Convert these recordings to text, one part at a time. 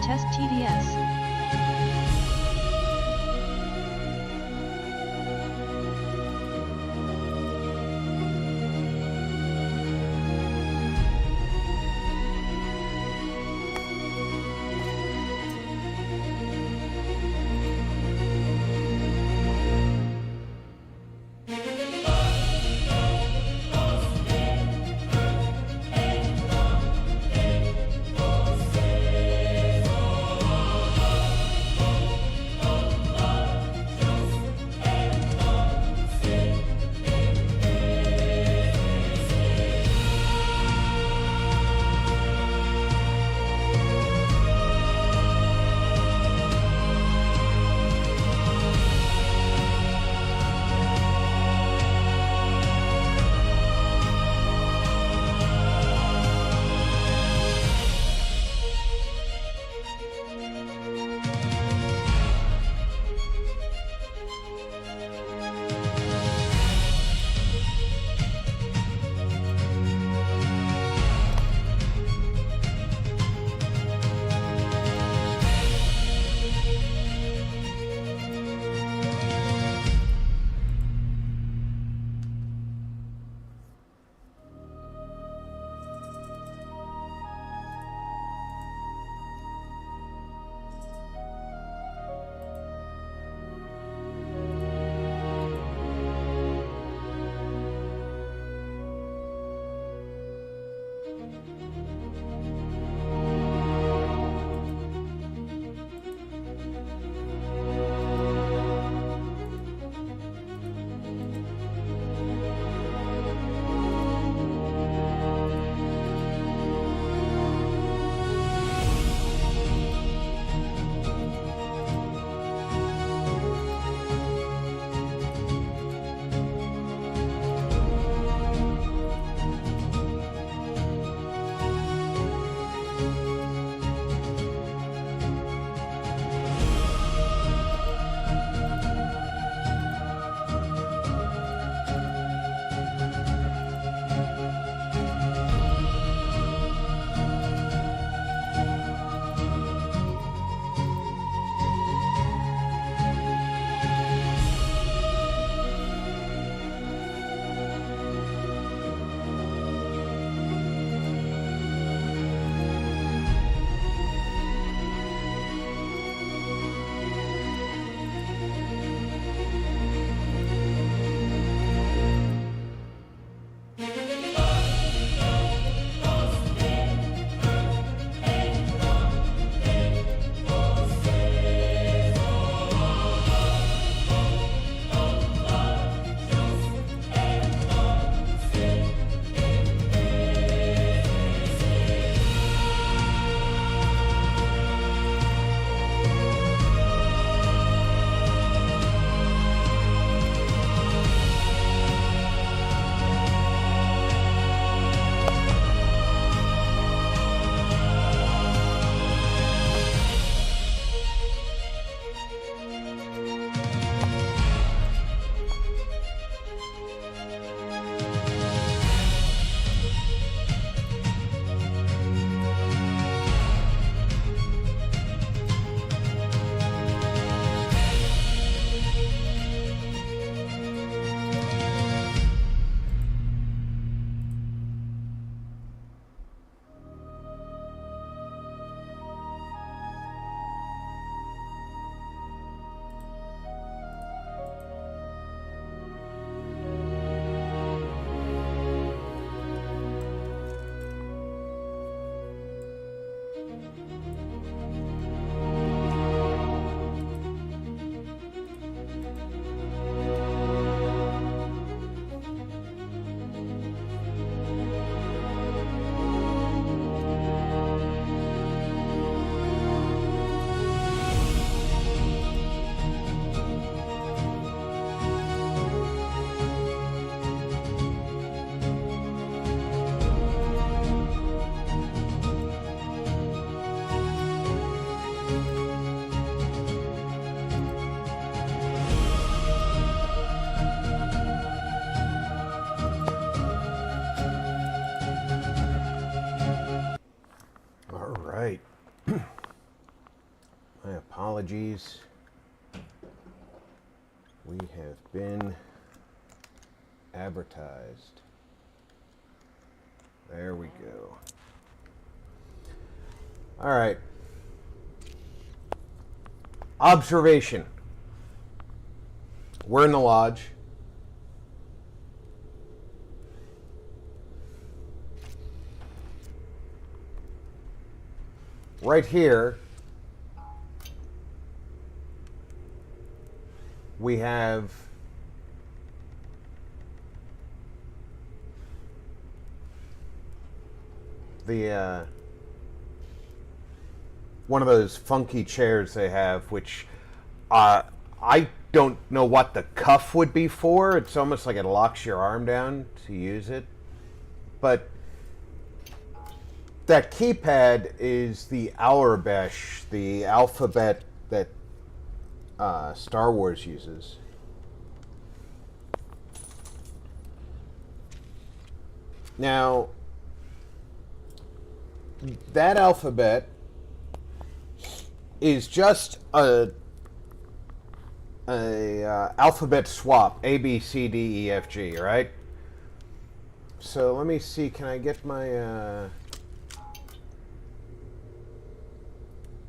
Test TDS. apologies. We have been advertised. There we go. All right. Observation. We're in the lodge. Right here, we have the one of those funky chairs they have, which I don't know what the cuff would be for. It's almost like it locks your arm down to use it. But that keypad is the Aurebesh, the alphabet that Star Wars uses. Now, that alphabet is just a alphabet swap, A, B, C, D, E, F, G, right? So let me see, can I get my...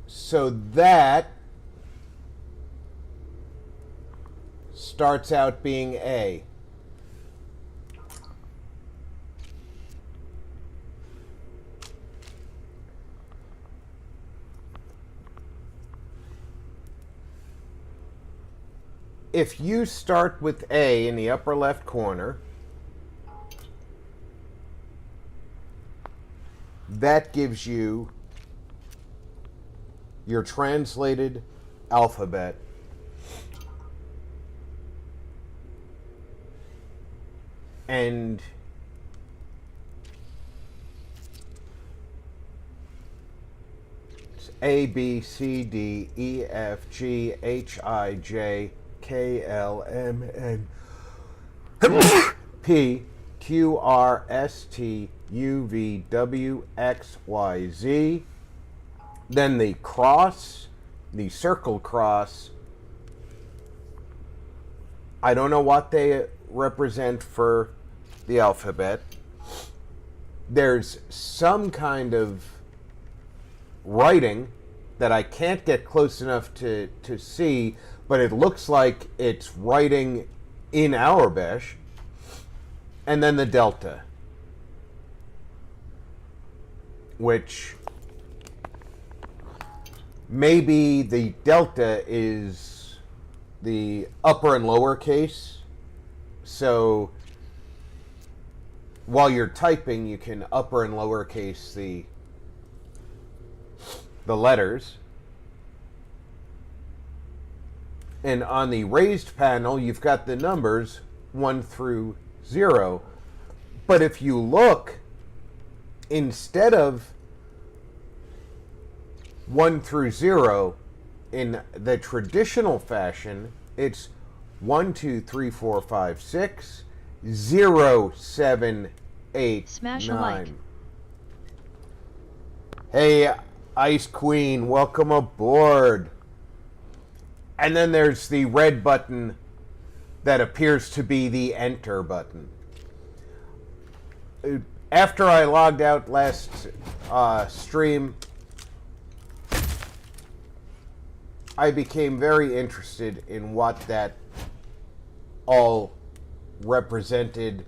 So that starts out being A. If you start with A in the upper left corner, that gives you your translated alphabet. And it's A, B, C, D, E, F, G, H, I, J, K, L, M, N, P, Q, R, S, T, U, V, W, X, Y, Z. Then the cross, the circle cross. I don't know what they represent for the alphabet. There's some kind of writing that I can't get close enough to see, but it looks like it's writing in Aurebesh. And then the delta, which maybe the delta is the upper and lower case. So while you're typing, you can upper and lower case the letters. And on the raised panel, you've got the numbers 1 through 0. But if you look, instead of 1 through 0 in the traditional fashion, it's 1, 2, 3, 4, 5, 6, 0, 7, 8, Smash 9. a like. Hey, Ice Queen, welcome aboard. And then there's the red button that appears to be the enter button. After I logged out last stream, I became very interested in what that all represented.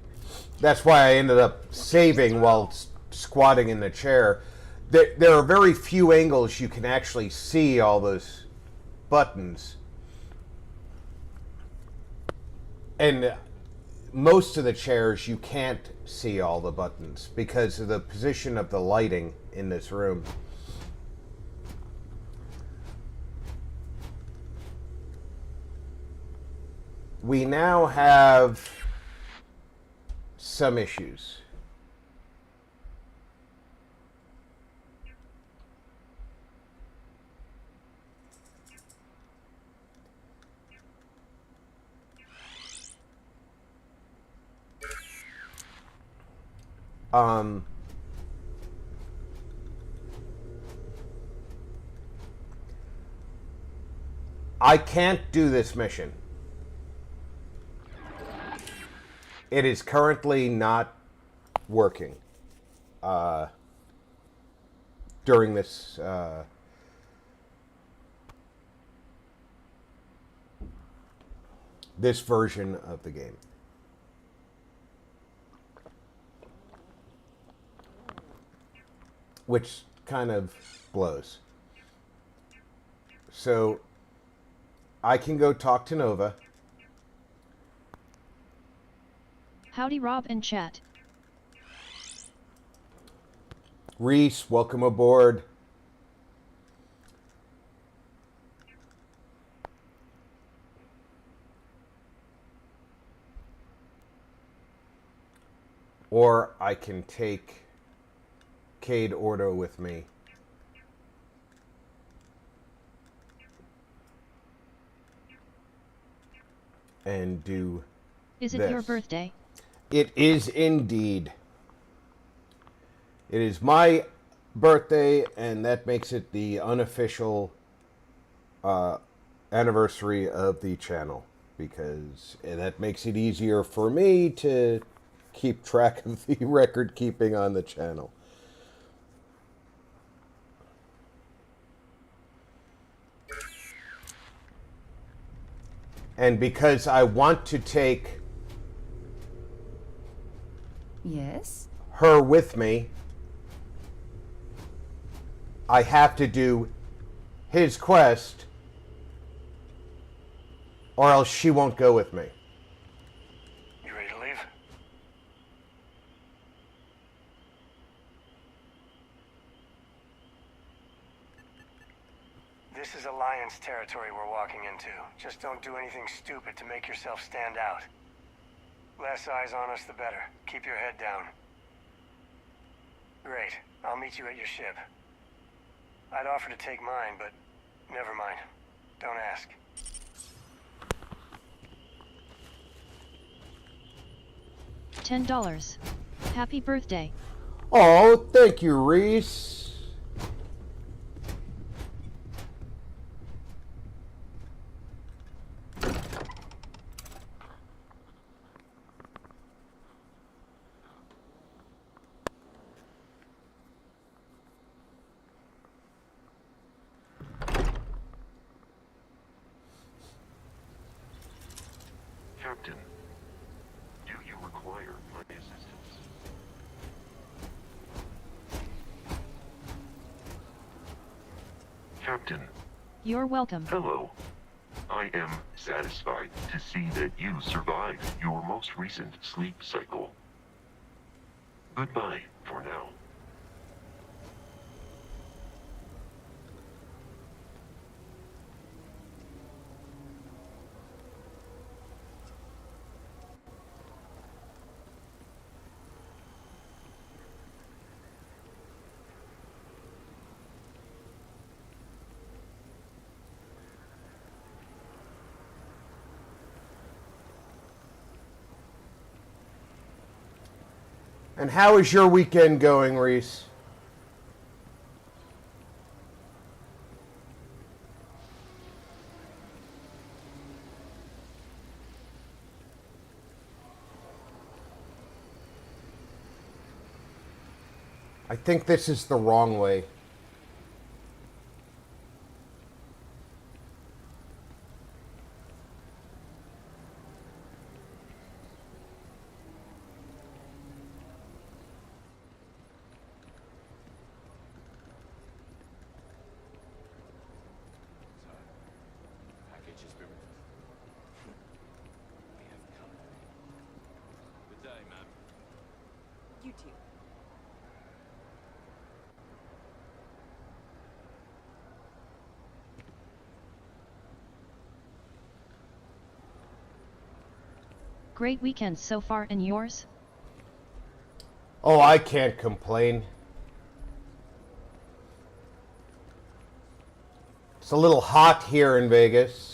That's why I ended up saving while squatting in the chair. There are very few angles you can actually see all those buttons. And most of the chairs you can't see all the buttons because of the position of the lighting in this room. We now have some issues. I can't do this mission. It is currently not working during this this version of the game. Which kind of blows. So I can go talk to Nova. Howdy Rob and chat. Reese, welcome aboard. Or I can take Cade Ordo with me. And do Is it this. your birthday? It is indeed. It is my birthday, and that makes it the unofficial anniversary of the channel, because that makes it easier for me to keep track of the record keeping on the channel. And because I want to take her with me, I have to do his quest, or else she won't go with me. You ready to leave? This is Alliance territory we're walking into. Just don't do anything stupid to make yourself stand out. Less eyes on us, the better. Keep your head down. Great. I'll meet you at your ship. I'd offer to take mine, but never mind. Don't ask. $10. Happy birthday. Oh, thank you, Reese. Captain, do you require my assistance? Captain. You're welcome. Hello. I am satisfied to see that you survived your most recent sleep cycle. Goodbye for now. And how is your weekend going, Reese? I think this is the wrong way. You too. Great weekend so far, and yours? Oh, I can't complain. It's a little hot here in Vegas.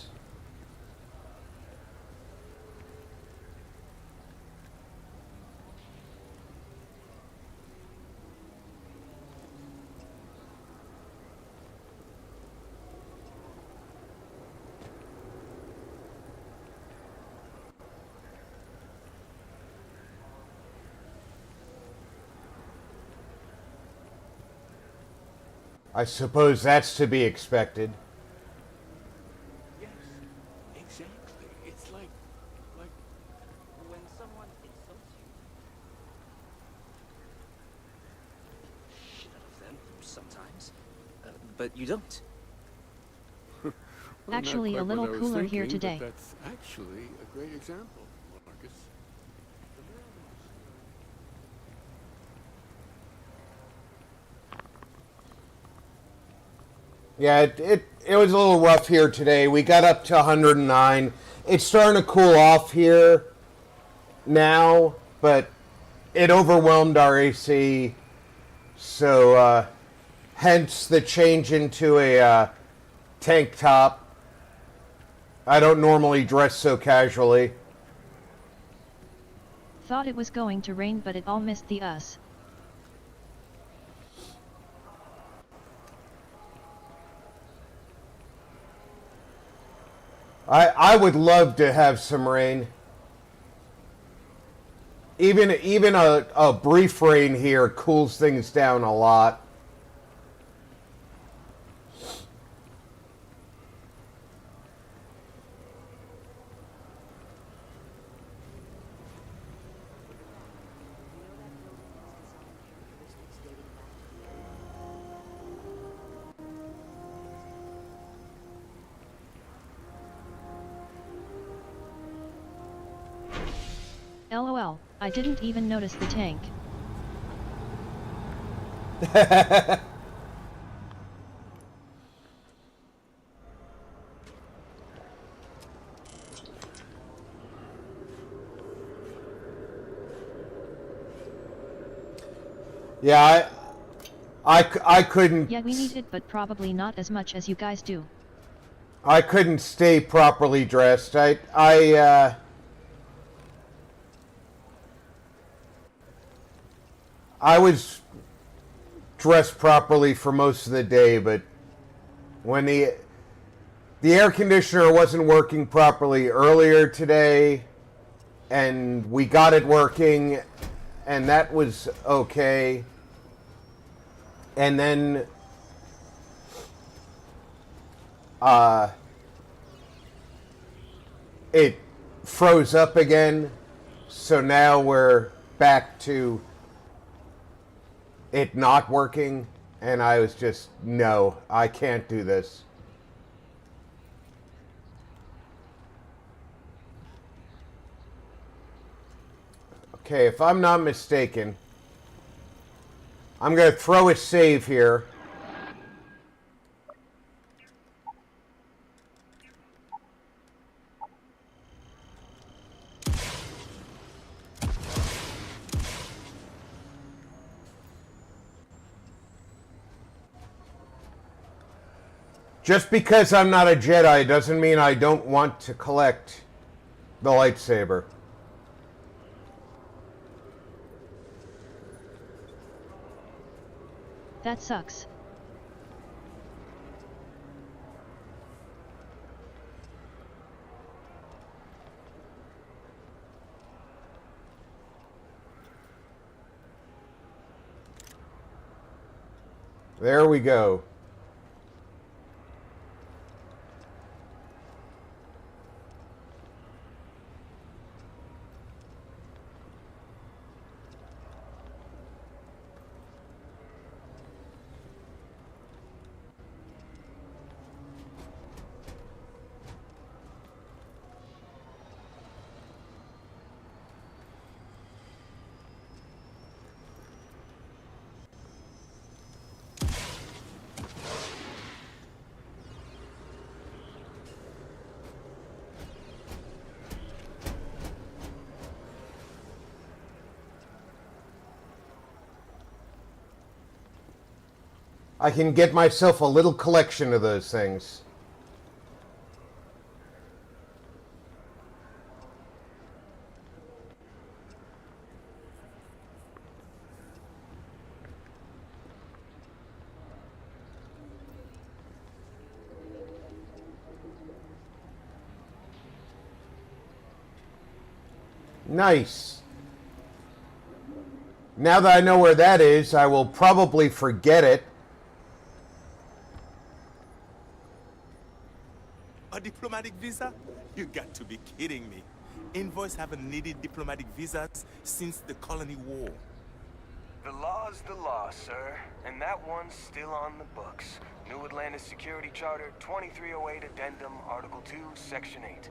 I suppose that's to be expected. Yes, exactly. It's like when someone insults you. Shit out of them sometimes, but you don't. Well, Actually, a not quite little what I was cooler here thinking, today. but that's actually a great example, Marcus. Yeah, it was a little rough here today. We got up to 109. It's starting to cool off here now, but it overwhelmed our AC, so hence the change into a tank top. I don't normally dress so casually. Thought it was going to rain, but it all missed the us. I would love to have some rain. Even a brief rain here cools things down a lot. LOL, I didn't even notice the tank. Yeah, I couldn't. Yeah, we need it, but probably not as much as you guys do. I couldn't stay properly dressed. I was dressed properly for most of the day, but when the air conditioner wasn't working properly earlier today, and we got it working, and that was okay. And then it froze up again, so now we're back to it not working, and I was just, no, I can't do this. Okay, if I'm not mistaken, I'm going to throw a save here. Just because I'm not a Jedi doesn't mean I don't want to collect the lightsaber. That sucks. There we go. I can get myself a little collection of those things. Nice. Now that I know where that is, I will probably forget it. diplomatic visa? You got to be kidding me. Envoys haven't needed diplomatic visas since the colony war. The law's the law, sir. And that one's still on the books. New Atlantis Security Charter 2308 Addendum, Article 2, Section 8.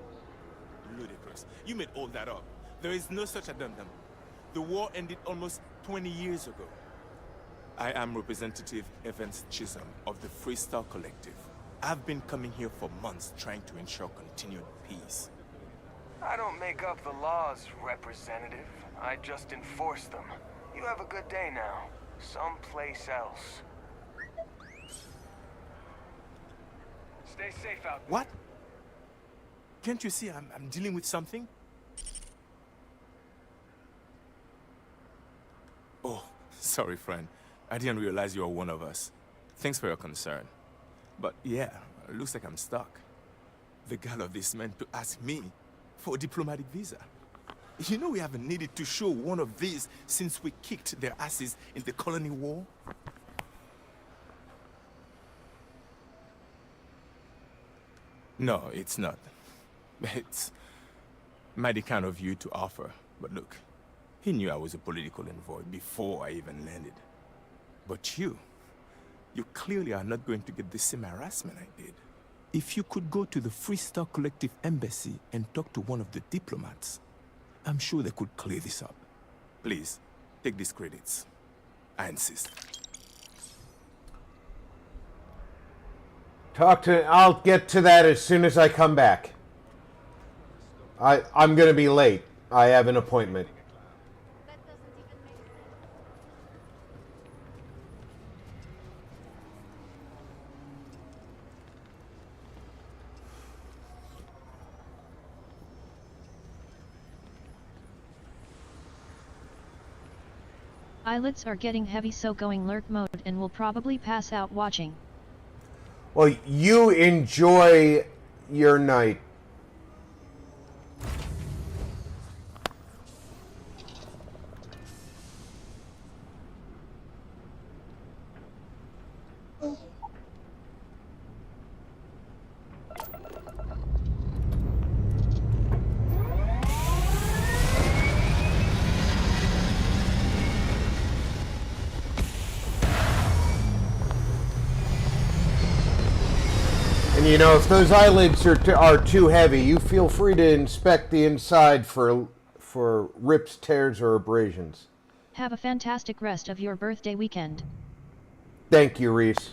Ludicrous. You made all that up. There is no such addendum. The war ended almost 20 years ago. I am Representative Evans Chisholm of the Free Star Collective. I've been coming here for months trying to ensure continued peace. I don't make up the laws, Representative. I just enforce them. You have a good day now. Someplace else. Stay safe out there. What? Can't you see I'm dealing with something? Oh, sorry, friend. I didn't realize you were one of us. Thanks for your concern. But yeah, it looks like I'm stuck. The gall of this man to ask me for a diplomatic visa. You know we haven't needed to show one of these since we kicked their asses in the colony war? No, it's not. It's mighty kind of you to offer. But look, he knew I was a political envoy before I even landed. But you clearly are not going to get the same harassment I did. If you could go to the Free Star Collective embassy and talk to one of the diplomats, I'm sure they could clear this up. Please, take these credits. I insist. I'll get to that as soon as I come back. I'm gonna be late. I have an appointment. Eyelids are getting heavy, so going lurk mode and will probably pass out watching. Well, you enjoy your night. And you know, if those eyelids are too heavy, you feel free to inspect the inside for rips, tears, or abrasions. Have a fantastic rest of your birthday weekend. Thank you, Reese.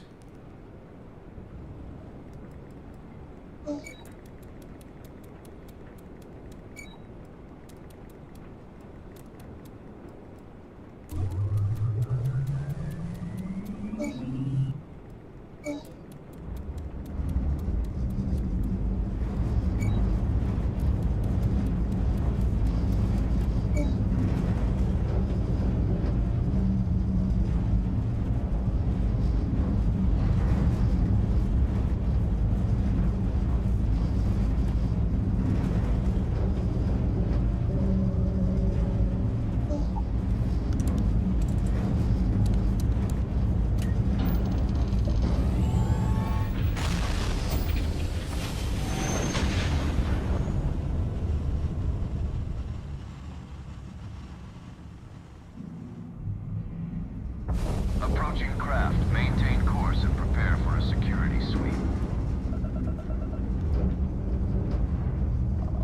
Approaching craft. Maintain course and prepare for a security sweep.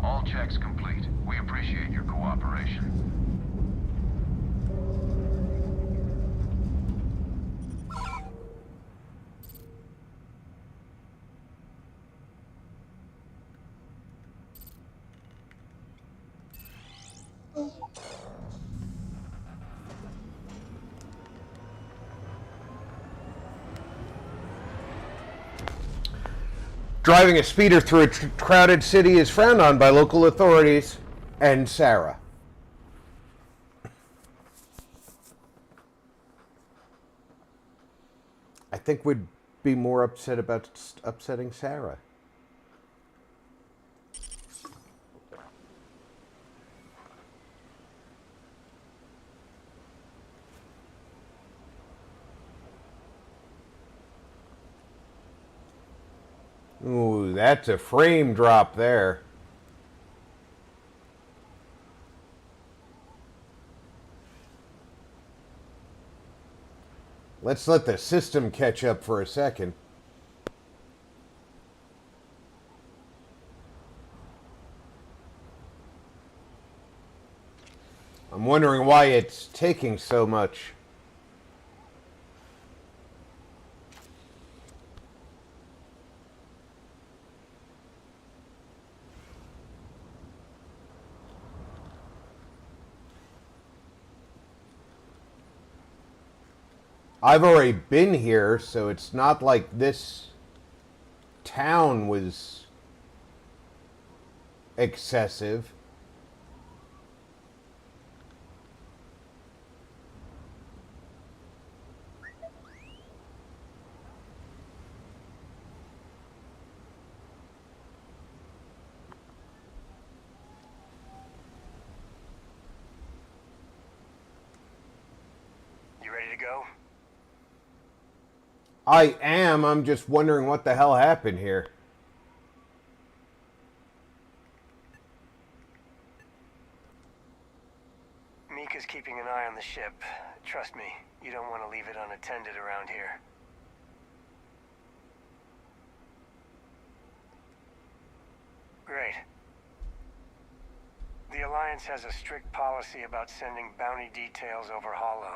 All checks complete. We appreciate your cooperation. Driving a speeder through a crowded city is frowned on by local authorities. And Sarah. I think we'd be more upset about upsetting Sarah. Ooh, that's a frame drop there. Let's let the system catch up for a second. I'm wondering why it's taking so much. I've already been here, so it's not like this town was excessive. You ready to go? I am. I'm just wondering what the hell happened here. Mika's keeping an eye on the ship. Trust me, you don't want to leave it unattended around here. Great. The Alliance has a strict policy about sending bounty details over Holo.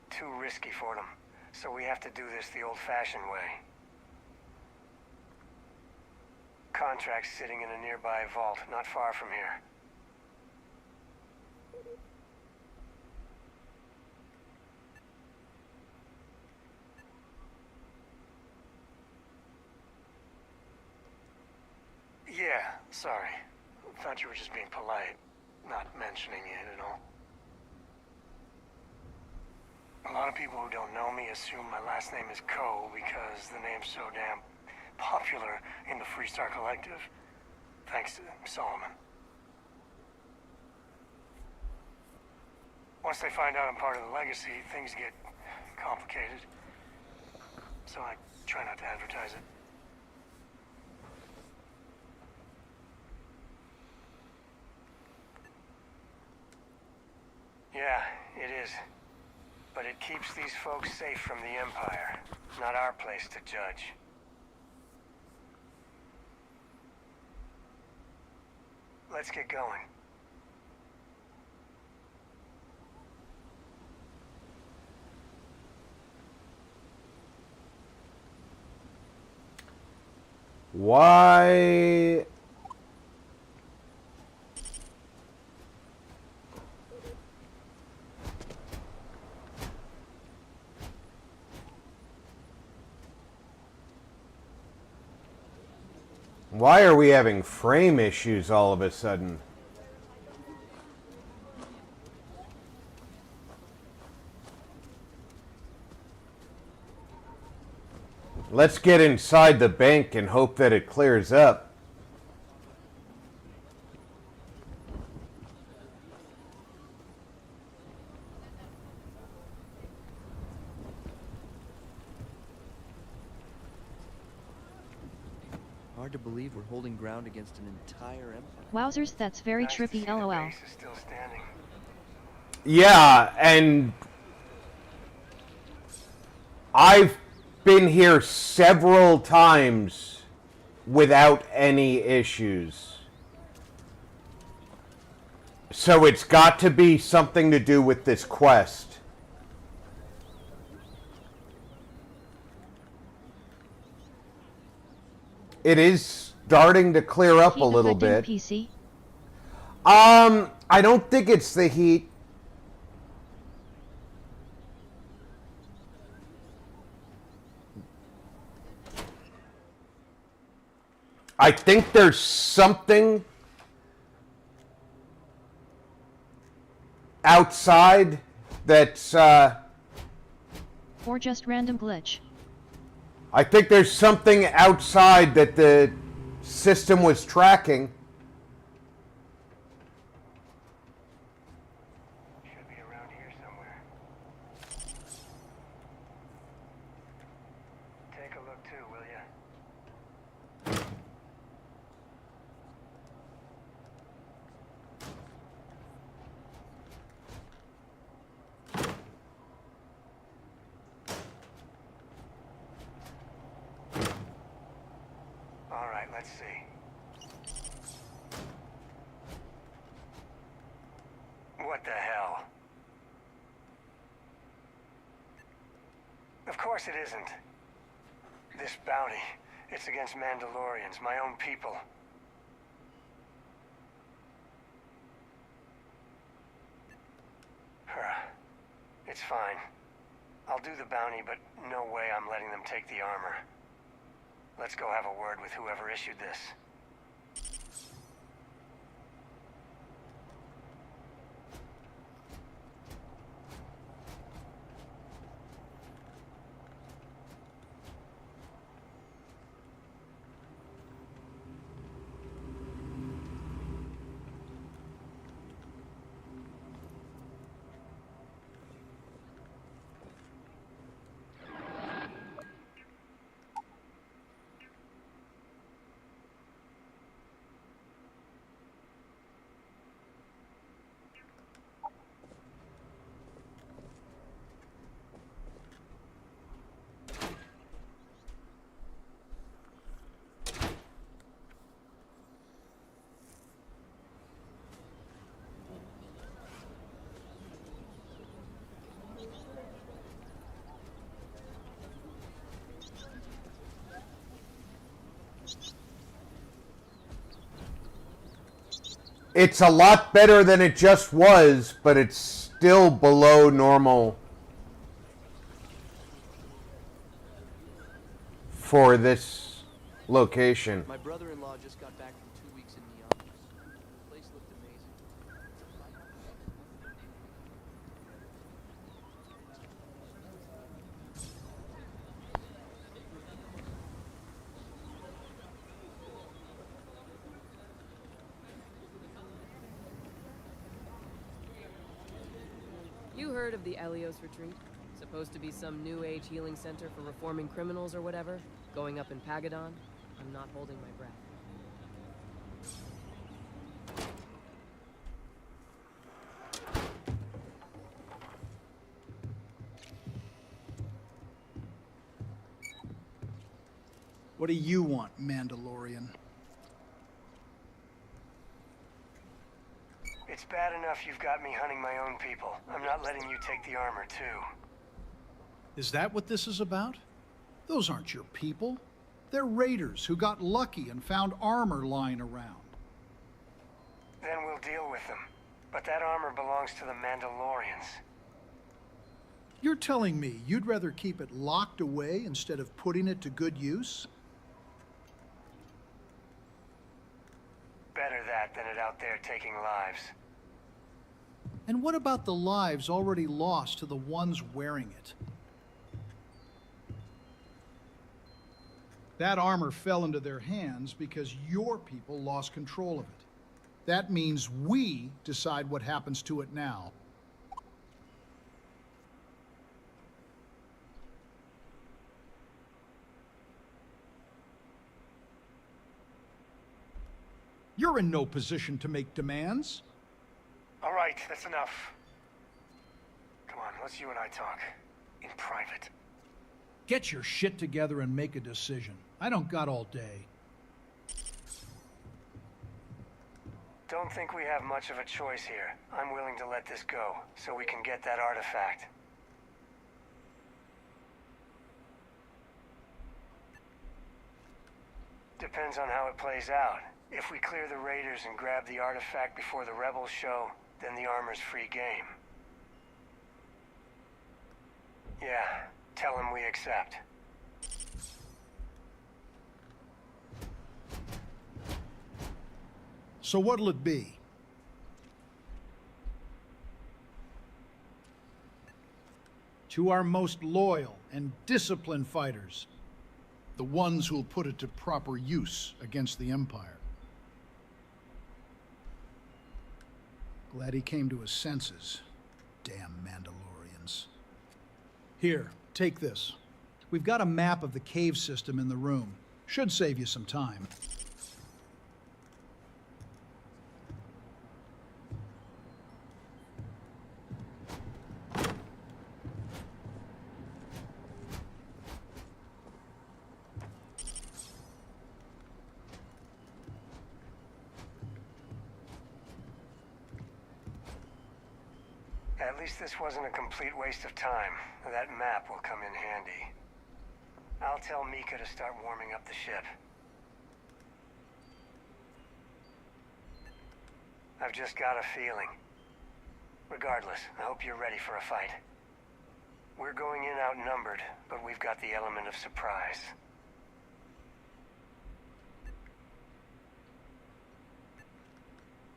Too risky for them, so we have to do this the old-fashioned way. Contracts sitting in a nearby vault, not far from here. Yeah, sorry. Thought you were just being polite, not mentioning it at all. A lot of people who don't know me assume my last name is Ko because the name's so damn popular in the Freestar Collective. Thanks to Solomon. Once they find out I'm part of the Legacy, things get complicated. So I try not to advertise it. Yeah, it is. But it keeps these folks safe from the Empire. Not our place to judge. Let's get going. Why? Why are we having frame issues all of a sudden? Let's get inside the bank and hope that it clears up. Hard to believe we're holding ground against an entire empire. Wowzers, that's very Nice to trippy, see the lol. base is still standing. Yeah, and I've been here several times without any issues. So it's got to be something to do with this quest. It is starting to clear up a little bit. PC? I don't think it's the heat. I think there's something outside that's, Or just random glitch. I think there's something outside that the system was tracking. Should be around here somewhere. Take Let's see. What the hell? Of course it isn't. This bounty, it's against Mandalorians, my own people. It's fine. I'll do the bounty, but no way I'm letting them take the armor. Let's go have a word with whoever issued this. It's a lot better than it just was, but it's still below normal for this location. My brother-in-law just got back from 2 weeks in the office. The place looked amazing. You heard of the Elios Retreat? Supposed to be some new age healing center for reforming criminals or whatever? Going up in Pagadon? I'm not holding my breath. What do you want, Mandalorian? It's bad enough you've got me hunting my own people. I'm not letting you take the armor, too. Is that what this is about? Those aren't your people. They're raiders who got lucky and found armor lying around. Then we'll deal with them. But that armor belongs to the Mandalorians. You're telling me you'd rather keep it locked away instead of putting it to good use? Better that than it out there taking lives. And what about the lives already lost to the ones wearing it? That armor fell into their hands because your people lost control of it. That means we decide what happens to it now. You're in no position to make demands. All right, that's enough. Come on, let's you and I talk. In private. Get your shit together and make a decision. I don't got all day. Don't think we have much of a choice here. I'm willing to let this go, so we can get that artifact. Depends on how it plays out. If we clear the raiders and grab the artifact before the rebels show, then the armor's free game. Yeah, tell them we accept. So what'll it be? To our most loyal and disciplined fighters, the ones who'll put it to proper use against the Empire. Glad he came to his senses. Damn Mandalorians. Here, take this. We've got a map of the cave system in the room. Should save you some time. At least this wasn't a complete waste of time. That map will come in handy. I'll tell Mika to start warming up the ship. I've just got a feeling. Regardless, I hope you're ready for a fight. We're going in outnumbered, but we've got the element of surprise.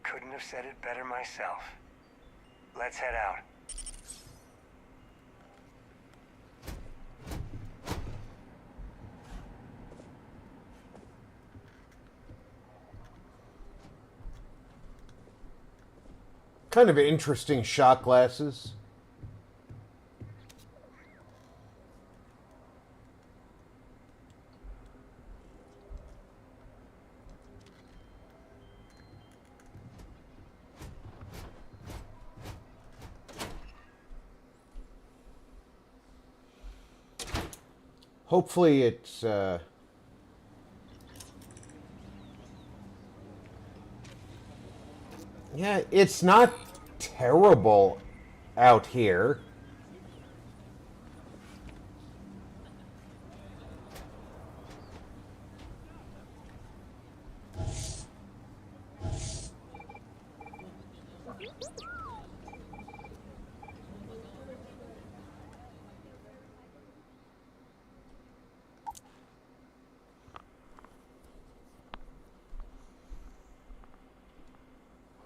Couldn't have said it better myself. Let's head out. Kind of interesting shot glasses. Hopefully it's yeah, it's not terrible out here.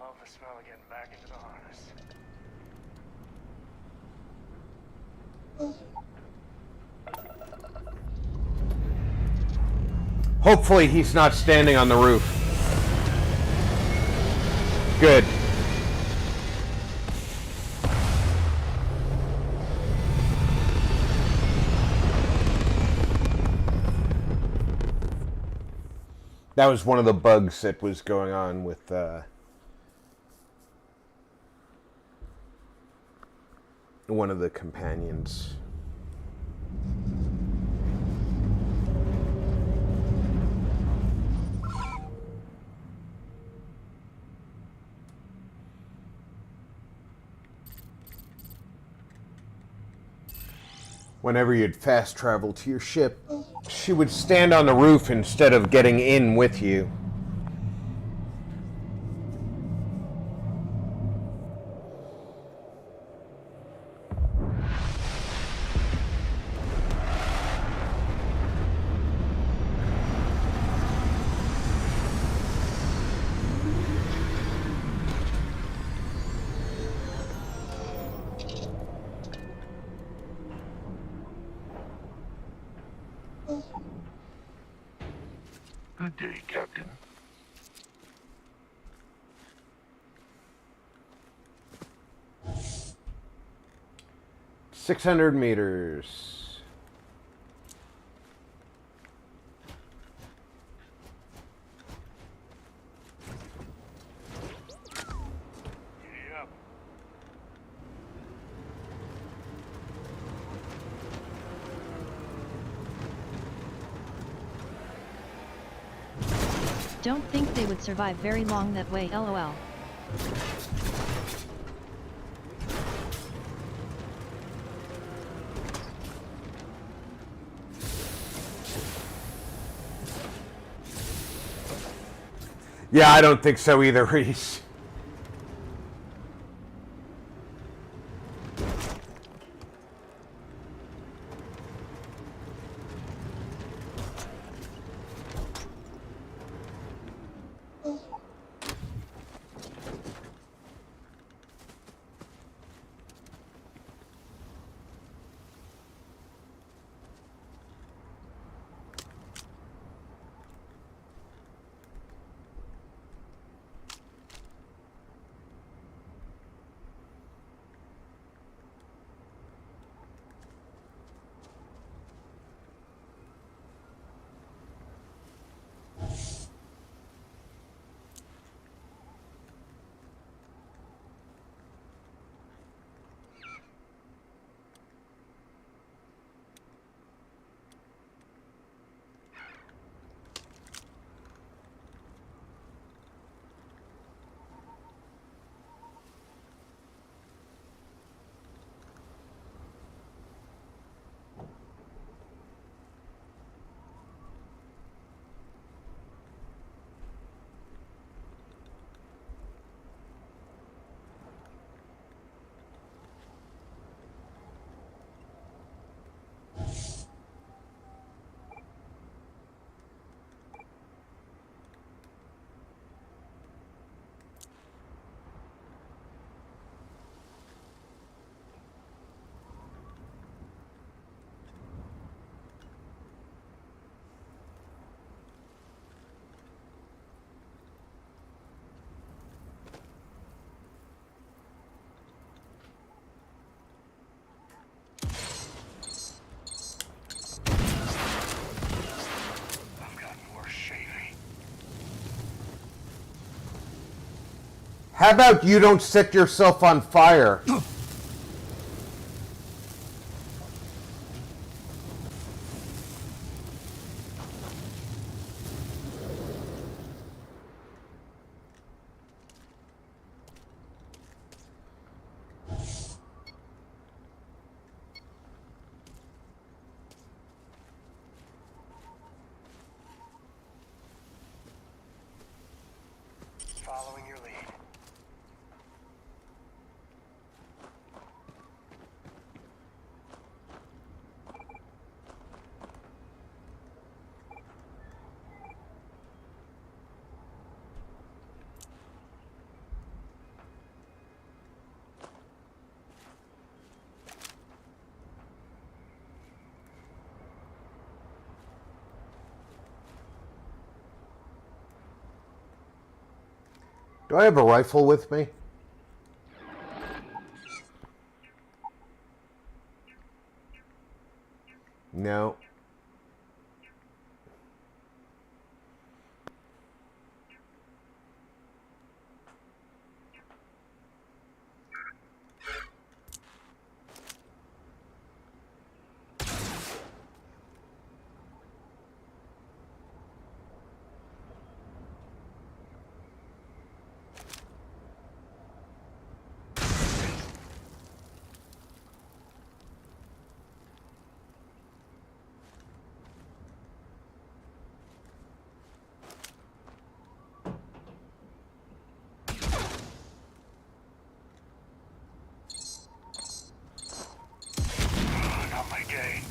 Love the smell of getting back into the harness. Hopefully he's not standing on the roof. Good. That was one of the bugs that was going on with one of the companions. Whenever you'd fast travel to your ship, she would stand on the roof instead of getting in with you. Good day, Captain. $600 meters. Yep. Don't think they would survive very long that way, lol. Yeah, I don't think so either, Reese. How about you don't set yourself on fire? Following your lead. Do I have a rifle with me? No. Not my day.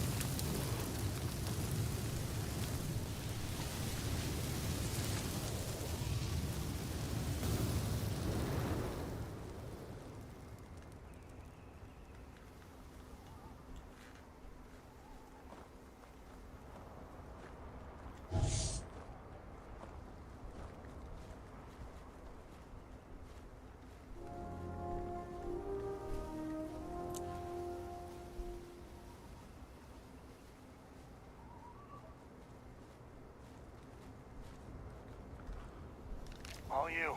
All you.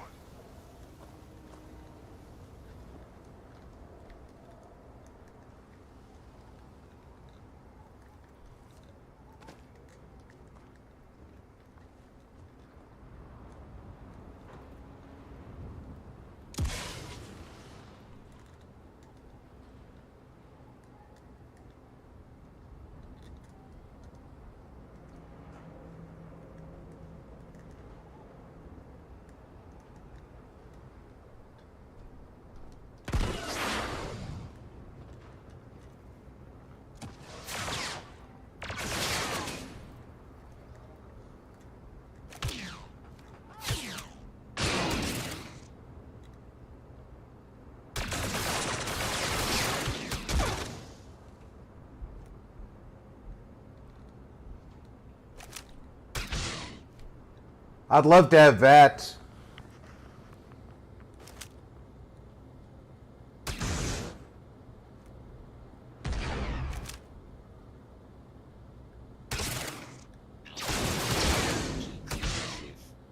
I'd love to have that.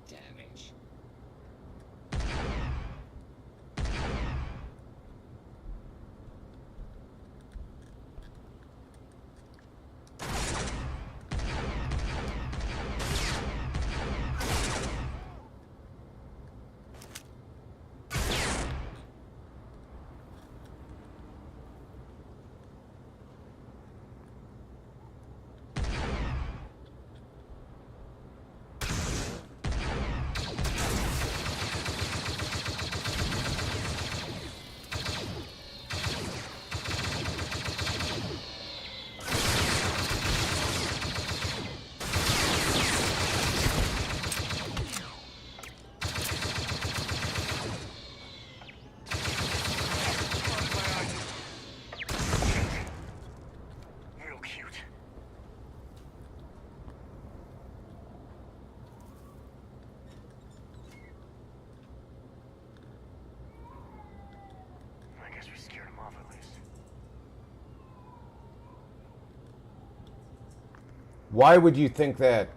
Damage. Real cute. I guess we scared him off at least. Why would you think that?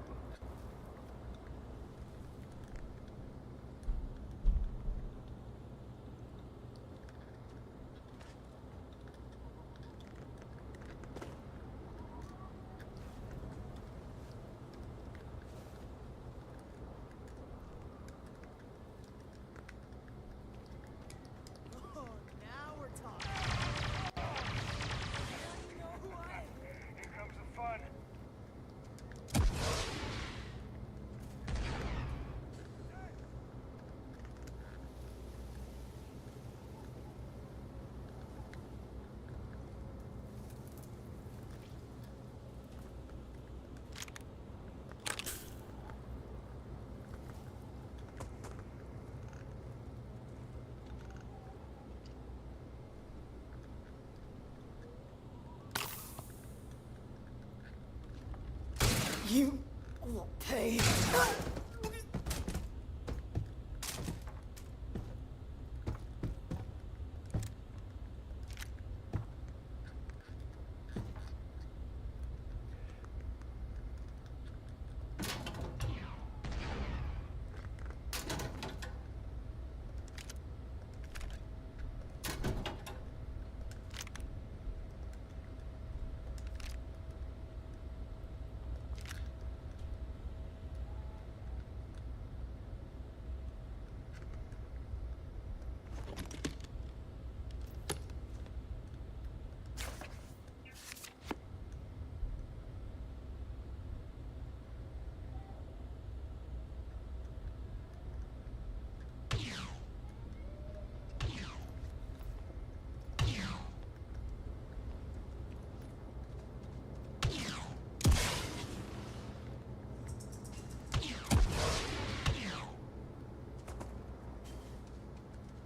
You will pay.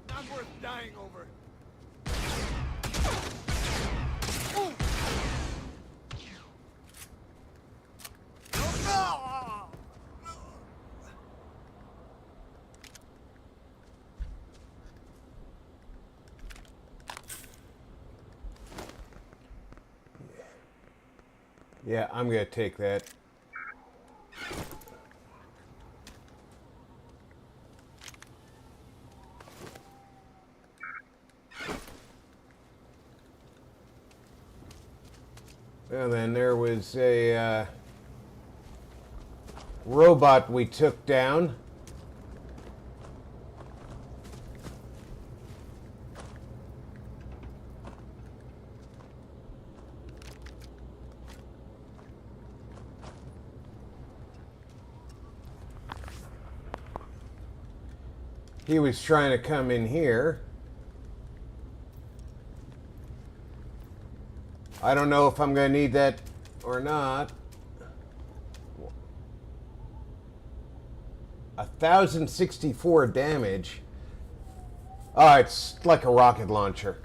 Not worth dying over. Yeah, I'm gonna take that. And then there was a robot we took down. He was trying to come in here. I don't know if I'm going to need that or not. 1,064 damage. Oh, it's like a rocket launcher.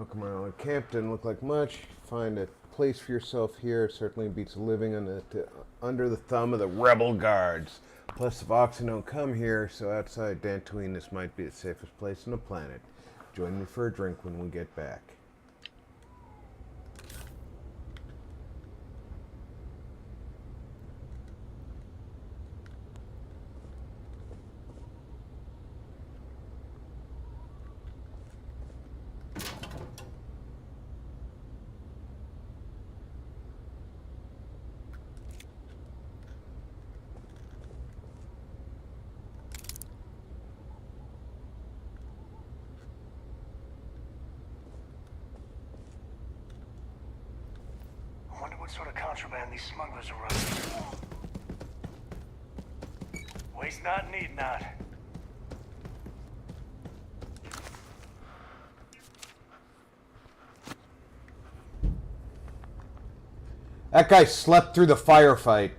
Oh, come on. Camp didn't look like much. Find a place for yourself here. Certainly beats living under the thumb of the rebel guards. Plus, the Voxen don't come here, so outside Dantooine, this might be the safest place on the planet. Join me for a drink when we get back. I wonder what sort of contraband these smugglers are running. Waste not, need not. That guy slept through the firefight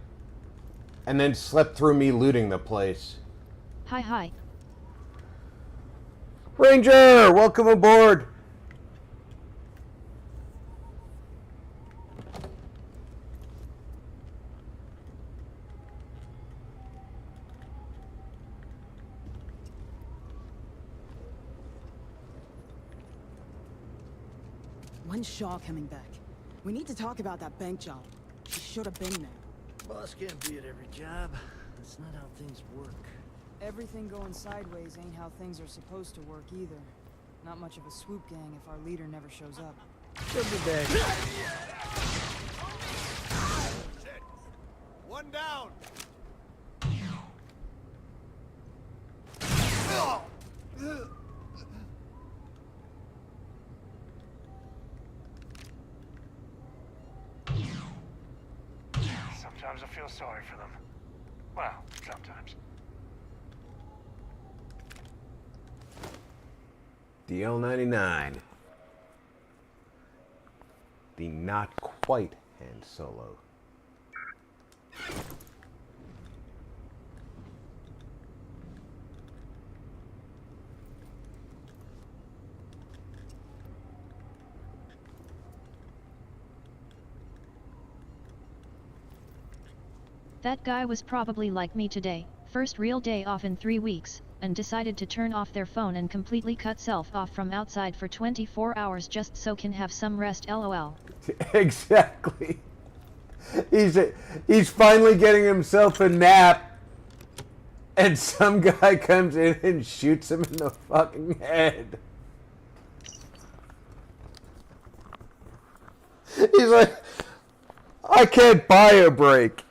and then slept through me looting the place. Hi. Ranger, welcome aboard. When's Shaw coming back? We need to talk about that bank job. She should have been there. Boss can't be at every job. That's not how things work. Everything going sideways ain't how things are supposed to work either. Not much of a swoop gang if our leader never shows up. She'll be back. Shit. One down. Sometimes I feel sorry for them. Well, sometimes. DL-99. The not quite Han Solo. That guy was probably like me today, first real day off in 3 weeks, and decided to turn off their phone and completely cut self off from outside for 24 hours just so can have some rest, lol. Exactly. He's finally getting himself a nap, and some guy comes in and shoots him in the fucking head. He's like, I can't buy a break.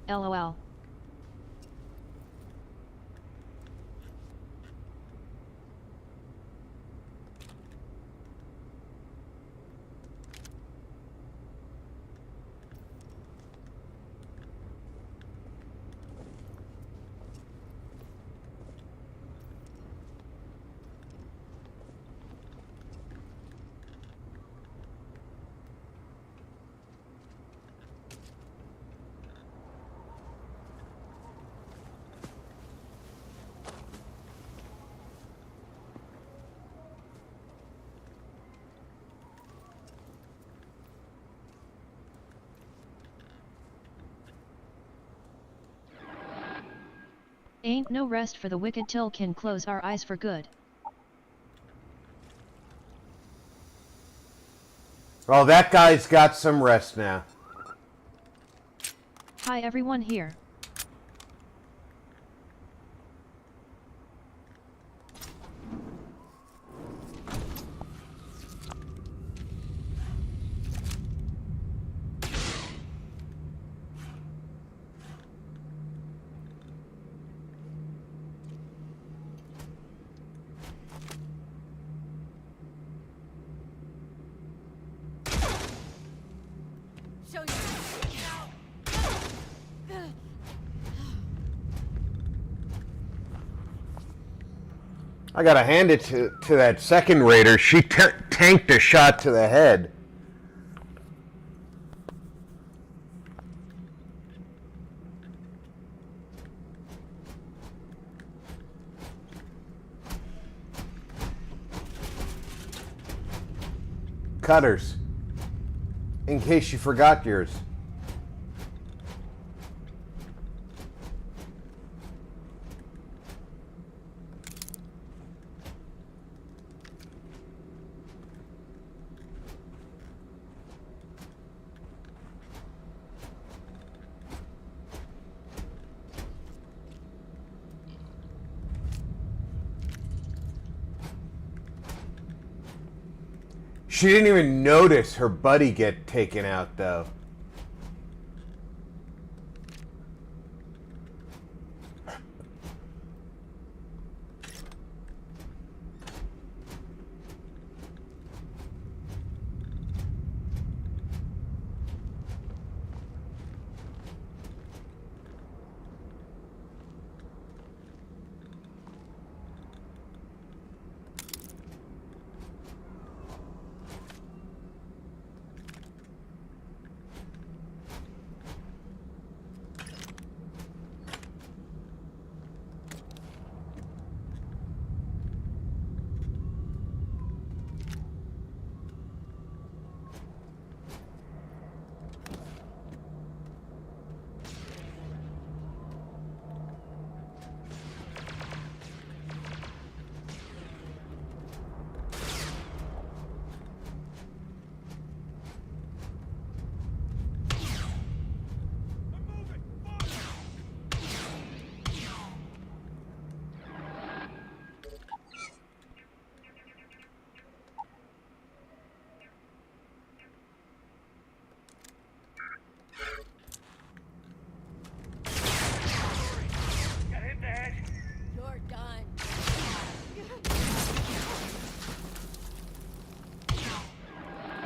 LOL. Ain't no rest for the wicked till can close our eyes for good. Well, that guy's got some rest now. Hi everyone here. I gotta hand it to that second raider. She tanked a shot to the head. Cutters. In case you forgot yours. She didn't even notice her buddy get taken out, though.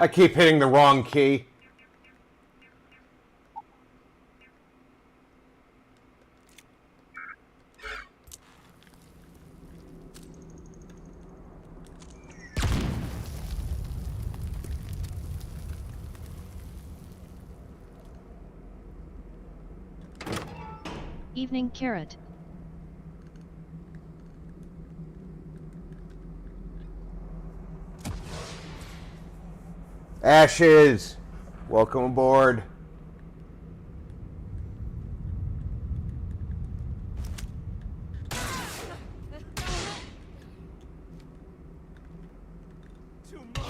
I keep hitting the wrong key. Evening, Carrot. Ashes, welcome aboard. Too much.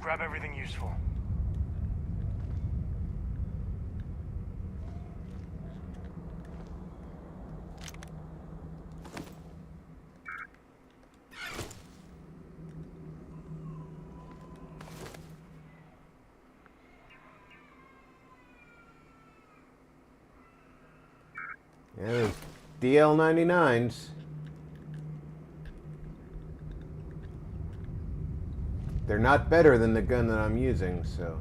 Grab everything useful. Yeah, those DL99s. They're not better than the gun that I'm using, so...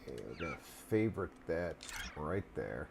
Okay, we're gonna favorite that right there.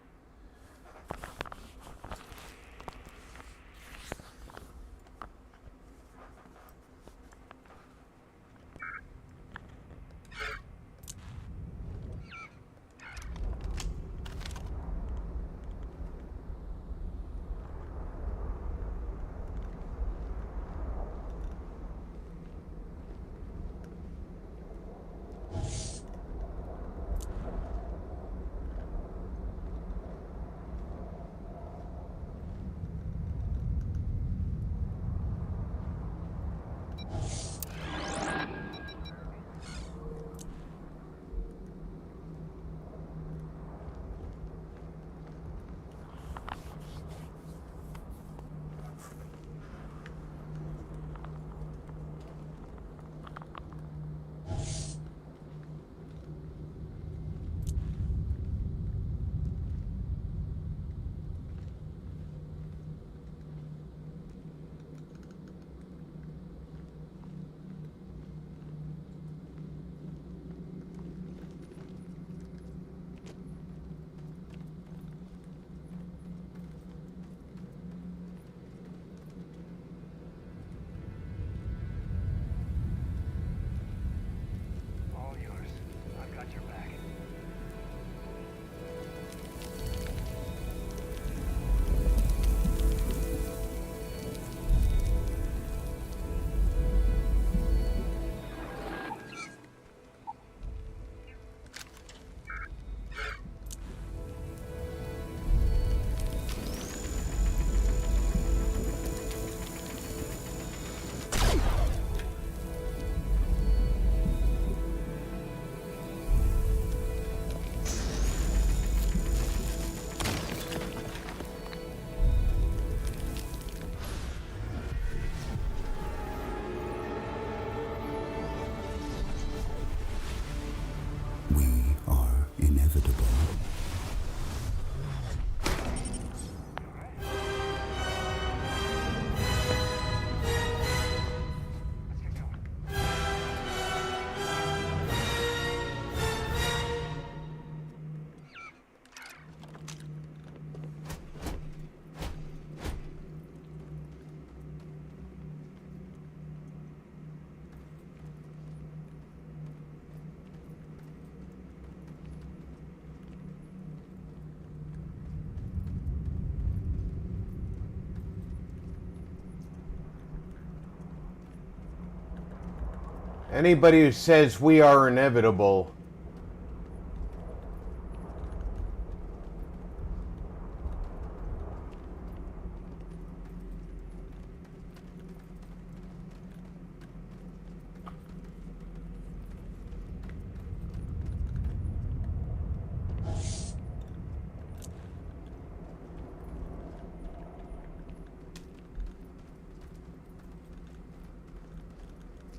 Anybody who says we are inevitable...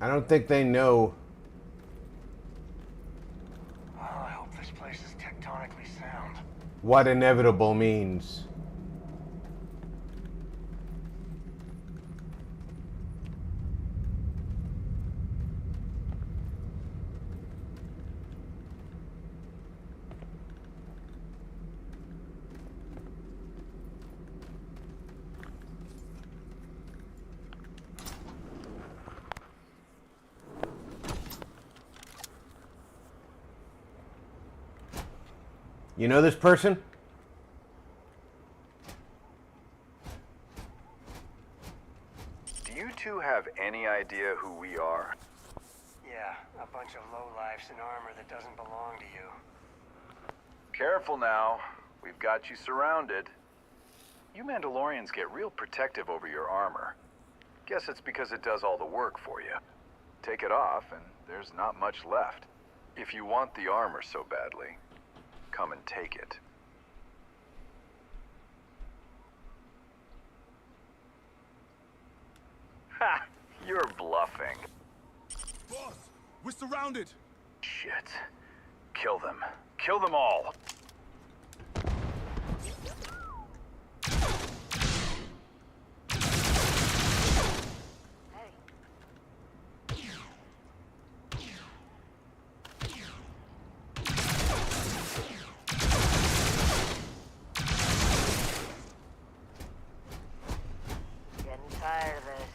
I don't think they know. Oh, I hope this place is tectonically sound. What inevitable means. You know this person? Do you two have any idea who we are? Yeah, a bunch of lowlifes in armor that doesn't belong to you. Careful now. We've got you surrounded. You Mandalorians get real protective over your armor. Guess it's because it does all the work for you. Take it off and there's not much left. If you want the armor so badly, come and take it. Ha! You're bluffing. Boss, we're surrounded. Shit. Kill them. Kill them all. Getting tired of this.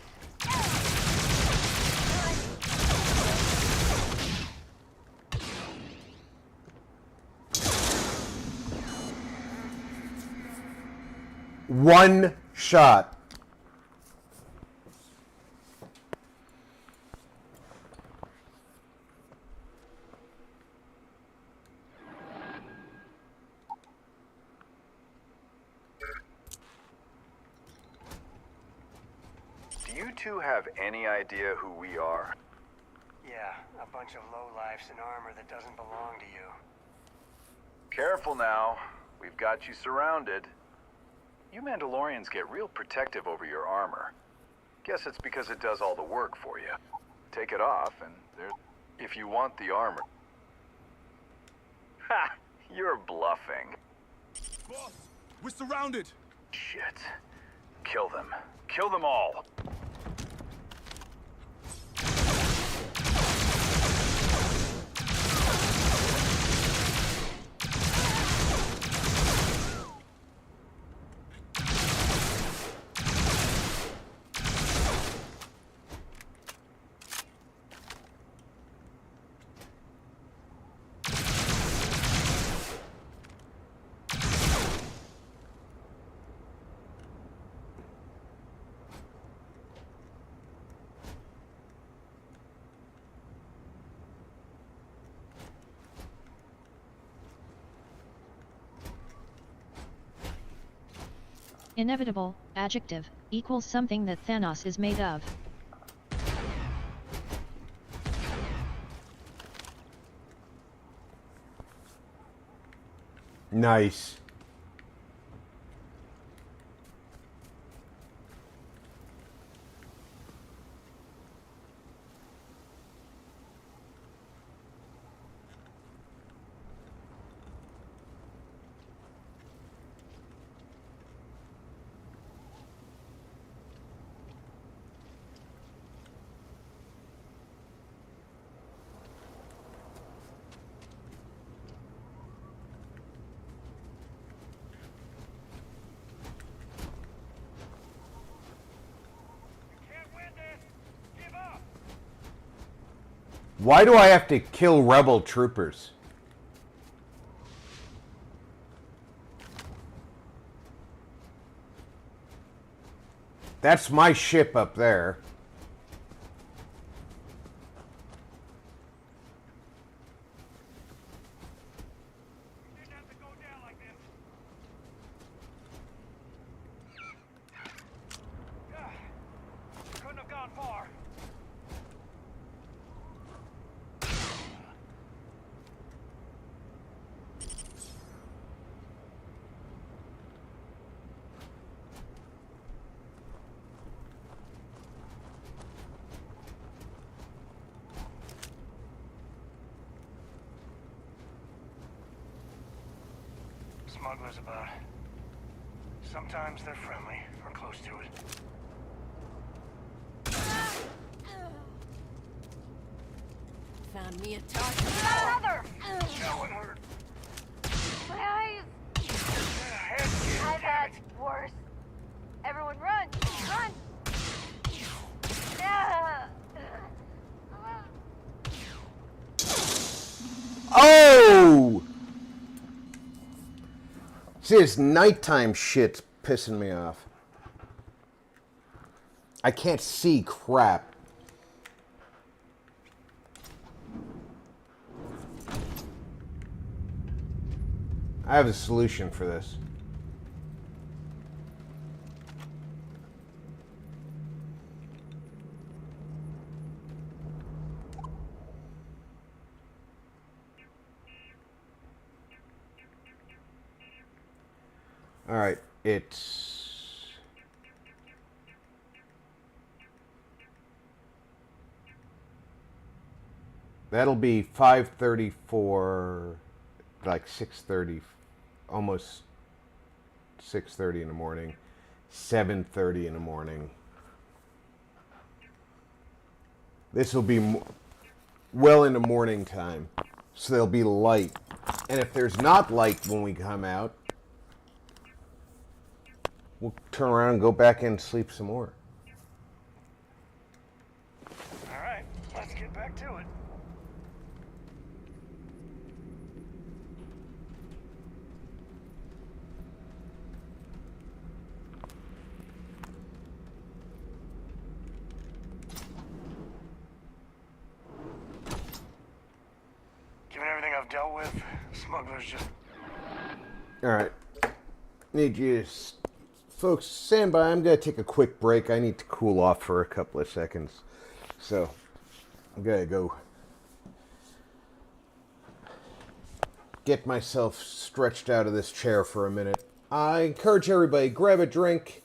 One shot. Do you two have any idea who we are? Yeah, a bunch of lowlifes in armor that doesn't belong to you. Careful now. We've got you surrounded. You Mandalorians get real protective over your armor. Guess it's because it does all the work for you. Take it off and there's... If you want the armor... Ha! You're bluffing. Boss, we're surrounded. Shit. Kill them. Kill them all. Inevitable, adjective, equals something that Thanos is made of. Nice. Why do I have to kill rebel troopers? That's my ship up there. Smugglers about. Sometimes they're friendly, or close to it. Found me a target. Another! That one hurt. My eyes! I've had worse. Everyone run! Run! Oh! See, this nighttime shit's pissing me off. I can't see crap. I have a solution for this. All right, that'll be 5:34, like 6:30, almost 6:30 in the morning, 7:30 in the morning. This will be well into morning time, so there'll be light. And if there's not light when we come out, we'll turn around and go back in and sleep some more. Alright, let's get back to it. Given everything I've dealt with, smugglers just... Alright. Need you to... Folks, stand by. I'm going to take a quick break. I need to cool off for a couple of seconds. So, I'm going to go get myself stretched out of this chair for a minute. I encourage everybody, grab a drink,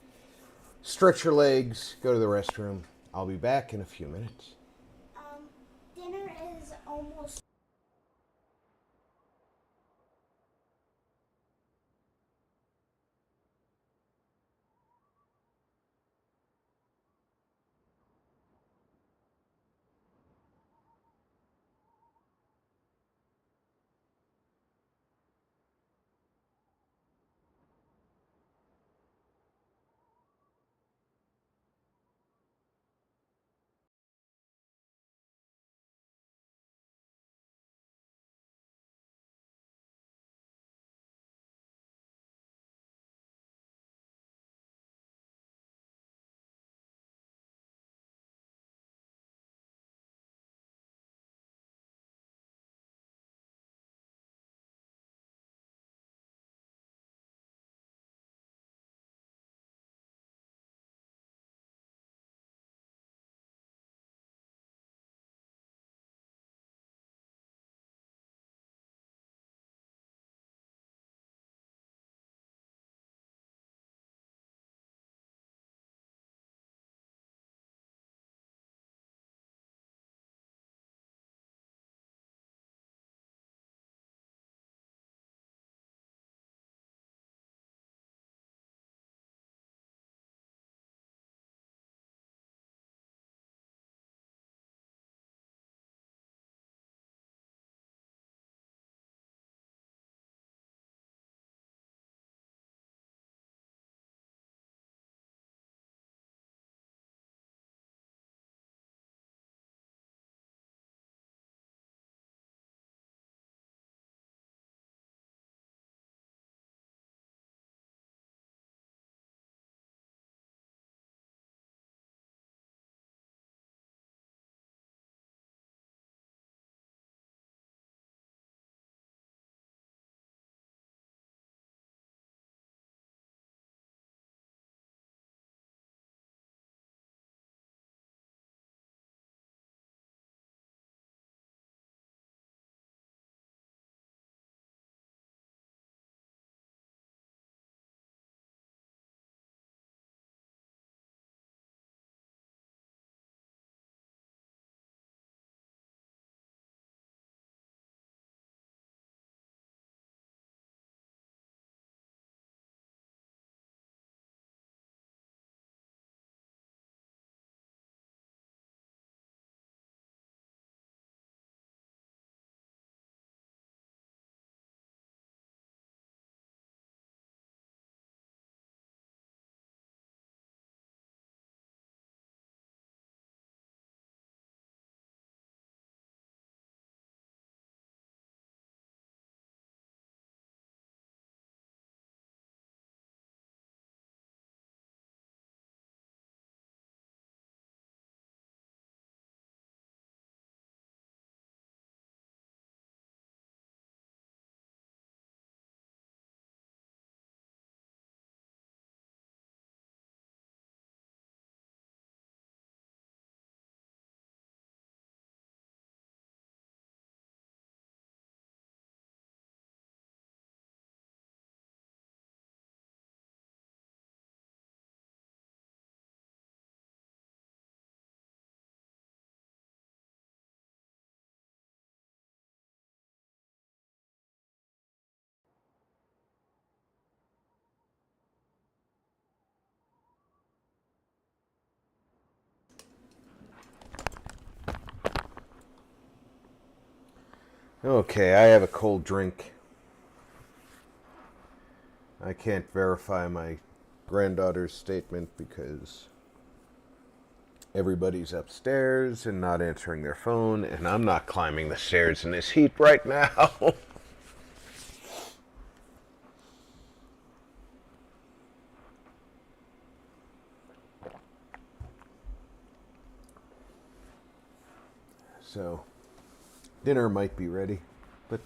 stretch your legs, go to the restroom. I'll be back in a few minutes. Dinner is almost... Okay, I have a cold drink. I can't verify my granddaughter's statement because everybody's upstairs and not answering their phone, and I'm not climbing the stairs in this heat right now. So, dinner might be ready, but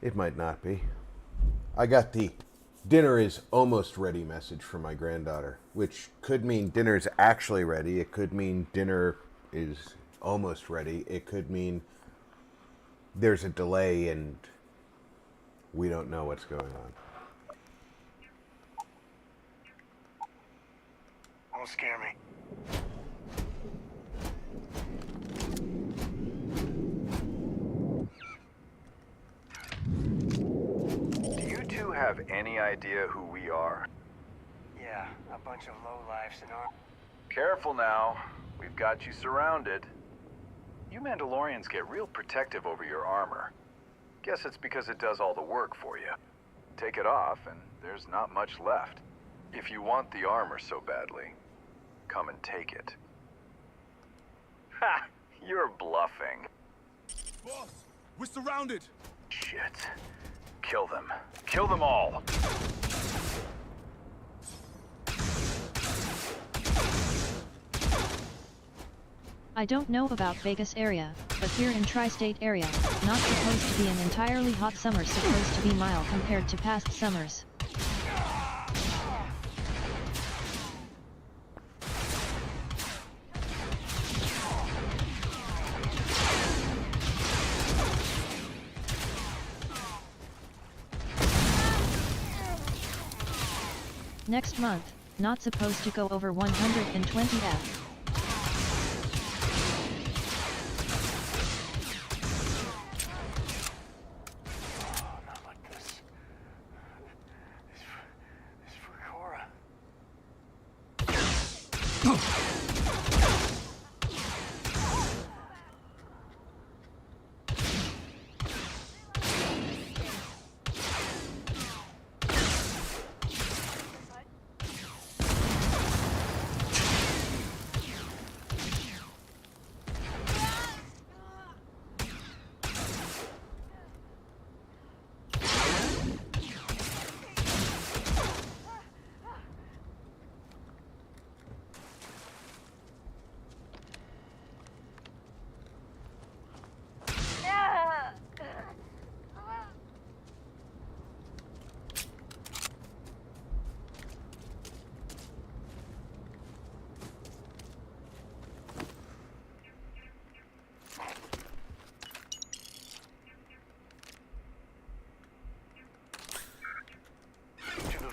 it might not be. I got the dinner is almost ready message from my granddaughter, which could mean dinner's actually ready. It could mean dinner is almost ready. It could mean there's a delay and we don't know what's going on. Don't scare me. Do you two have any idea who we are? Yeah, a bunch of lowlifes in our... Careful now. We've got you surrounded. You Mandalorians get real protective over your armor. Guess it's because it does all the work for you. Take it off and there's not much left. If you want the armor so badly, come and take it. Ha! You're bluffing. Boss, we're surrounded. Shit. Kill them. Kill them all. I don't know about Vegas area, but here in tri-state area, not supposed to be an entirely hot summer, supposed to be mild compared to past summers. Next month, not supposed to go over 120 F.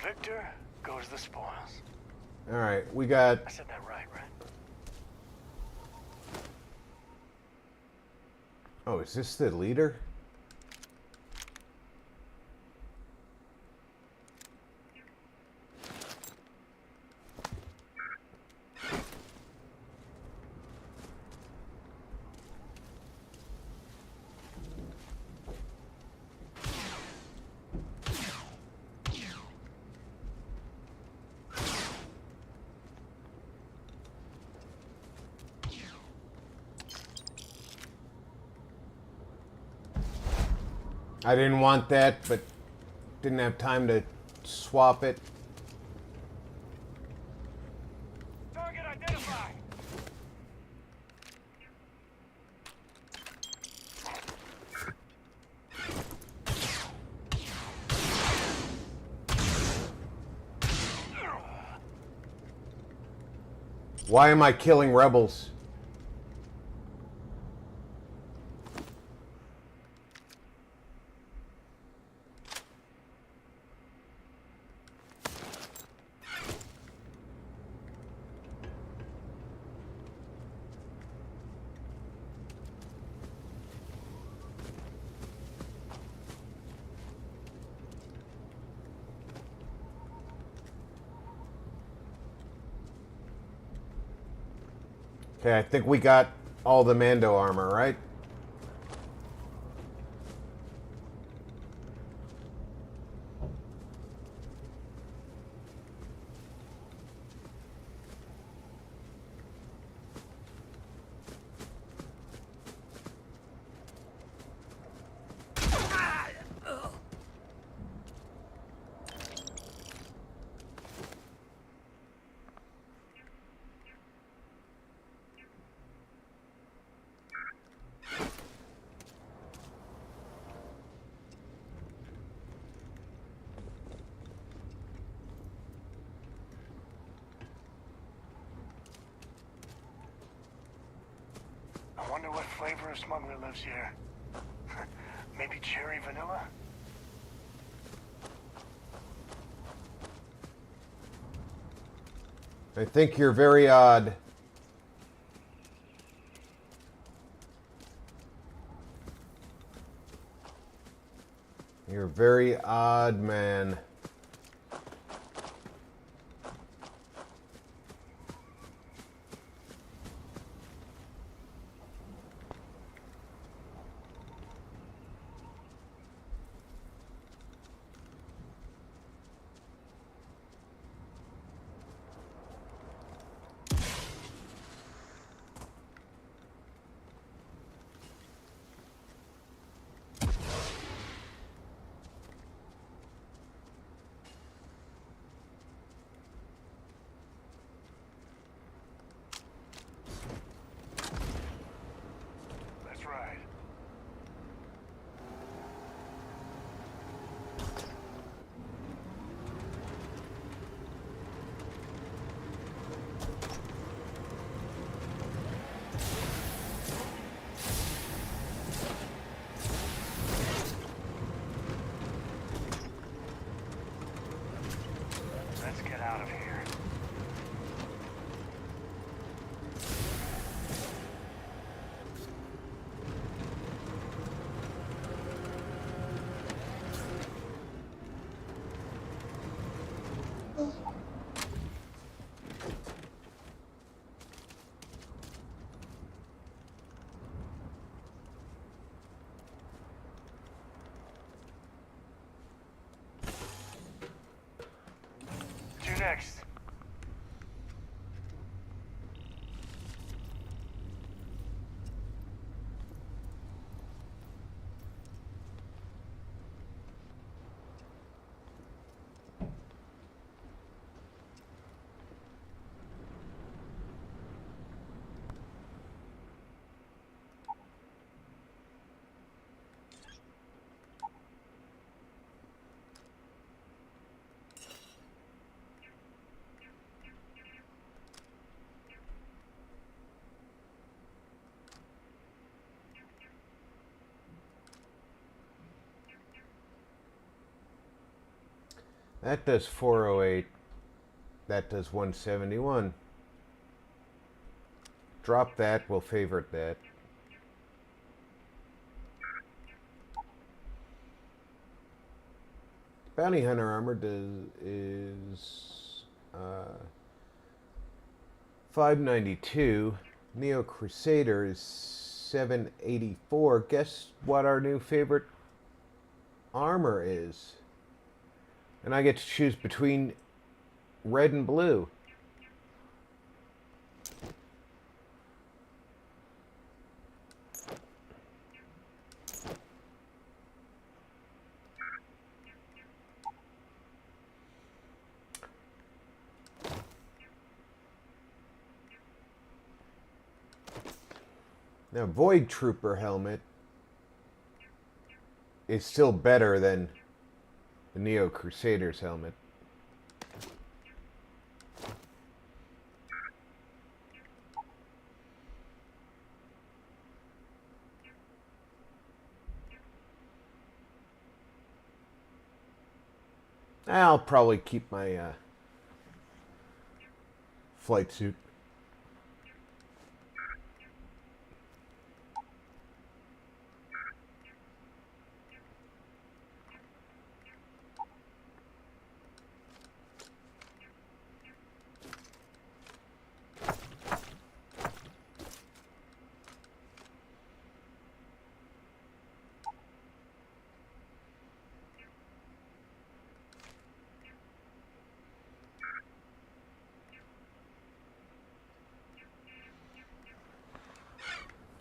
Victor goes the spoils. All right, we got... I said that right? Oh, is this the leader? I didn't want that, but didn't have time to swap it. Target identified. Why am I killing rebels? Okay, I think we got all the Mando armor, right? I wonder what flavor of smuggler lives here. Maybe cherry vanilla? I think you're very odd. You're a very odd man. Let's ride. Let's get out of here. You next. That does 408. That does 171. Drop that, we'll favorite that. Bounty Hunter armor is 592. Neo Crusader is 784. Guess what our new favorite armor is? And I get to choose between red and blue. Now, Void Trooper helmet is still better than the Neo Crusader's helmet. I'll probably keep my flight suit.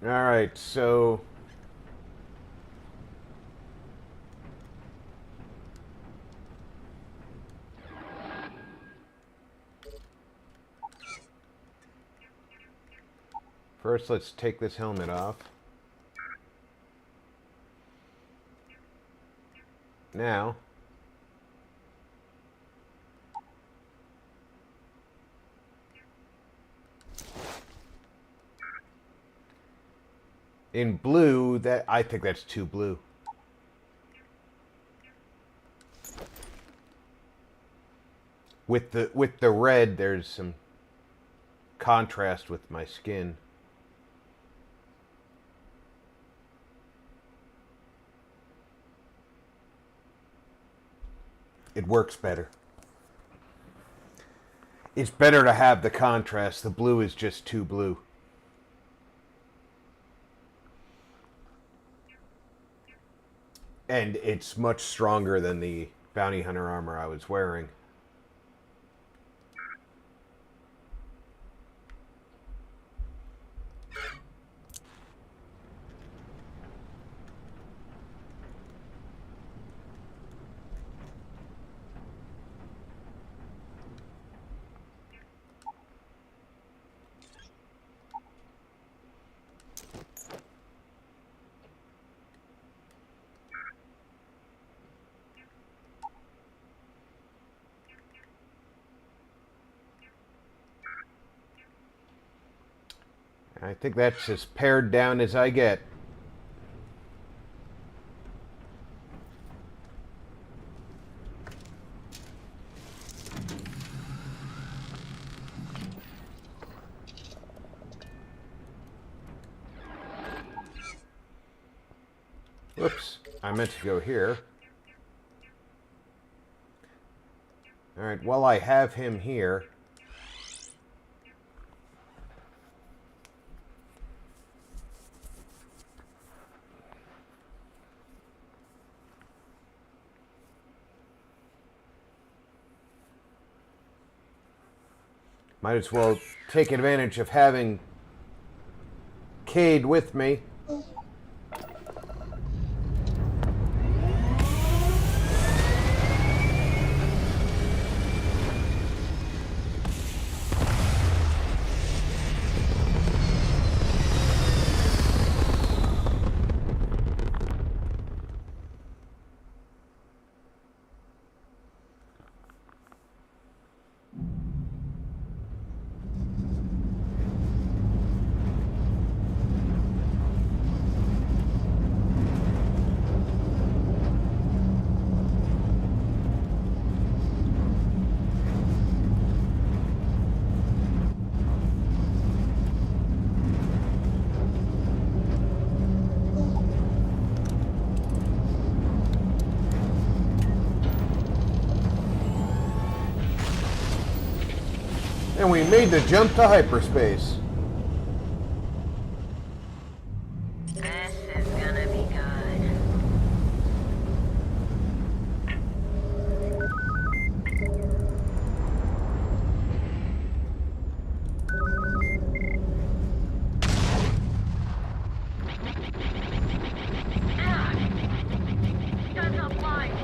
Alright, so... First, let's take this helmet off. Now... in blue, that I think that's too blue. With the red, there's some contrast with my skin. It works better. It's better to have the contrast. The blue is just too blue. And it's much stronger than the bounty hunter armor I was wearing. I think that's as pared down as I get. Whoops, I meant to go here. Alright, while I have him here... might as well take advantage of having Cade with me. And we made the jump to hyperspace. This is gonna be good. Gun's offline.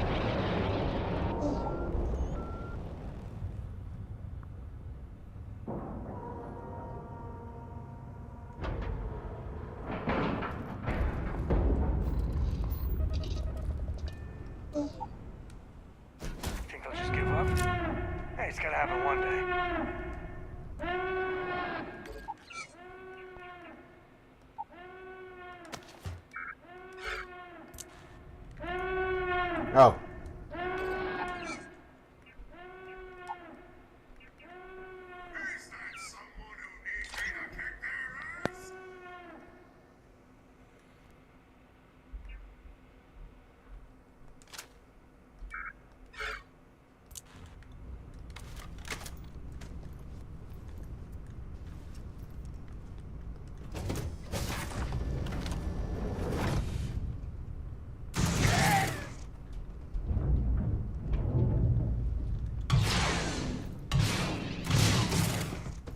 Think they'll just give up? Hey, it's gotta happen one day. Oh.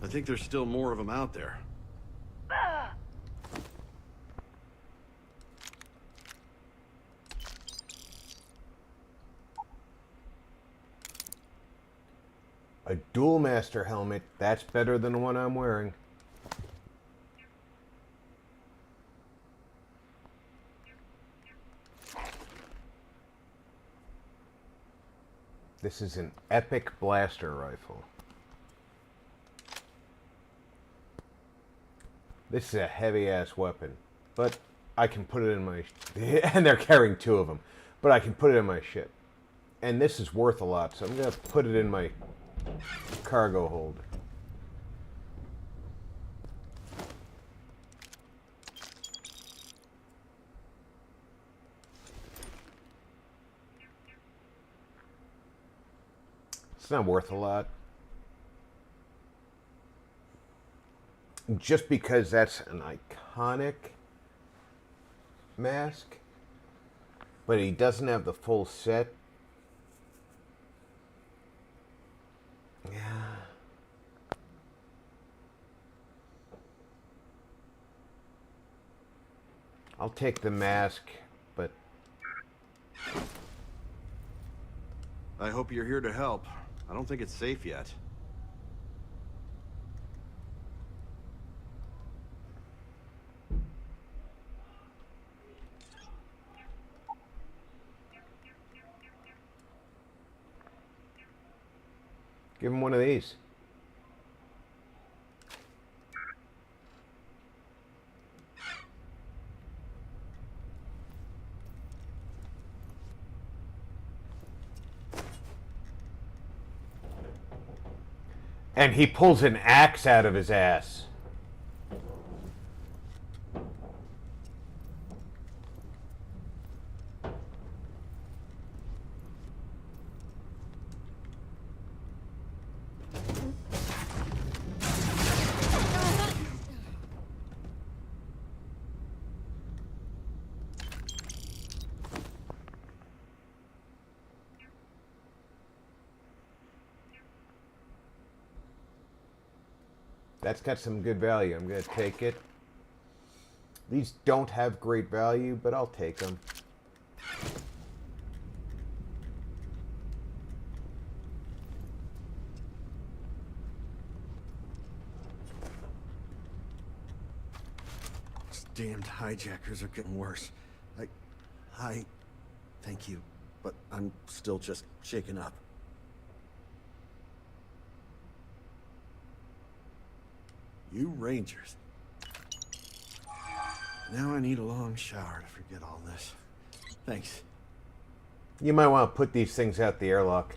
I think there's still more of them out there. A dual master helmet, that's better than the one I'm wearing. This is an epic blaster rifle. This is a heavy-ass weapon, but I can put it in my... and they're carrying two of them, but I can put it in my ship. And this is worth a lot, so I'm going to put it in my cargo hold. It's not worth a lot. Just because that's an iconic mask, but he doesn't have the full set. Yeah. I'll take the mask, but... I hope you're here to help. I don't think it's safe yet. Give him one of these. And he pulls an axe out of his ass. That's got some good value. I'm going to take it. These don't have great value, but I'll take them. These damned hijackers are getting worse. Hi. Thank you, but I'm still just shaken up. You Rangers. Now I need a long shower to forget all this. Thanks. You might want to put these things out the airlock.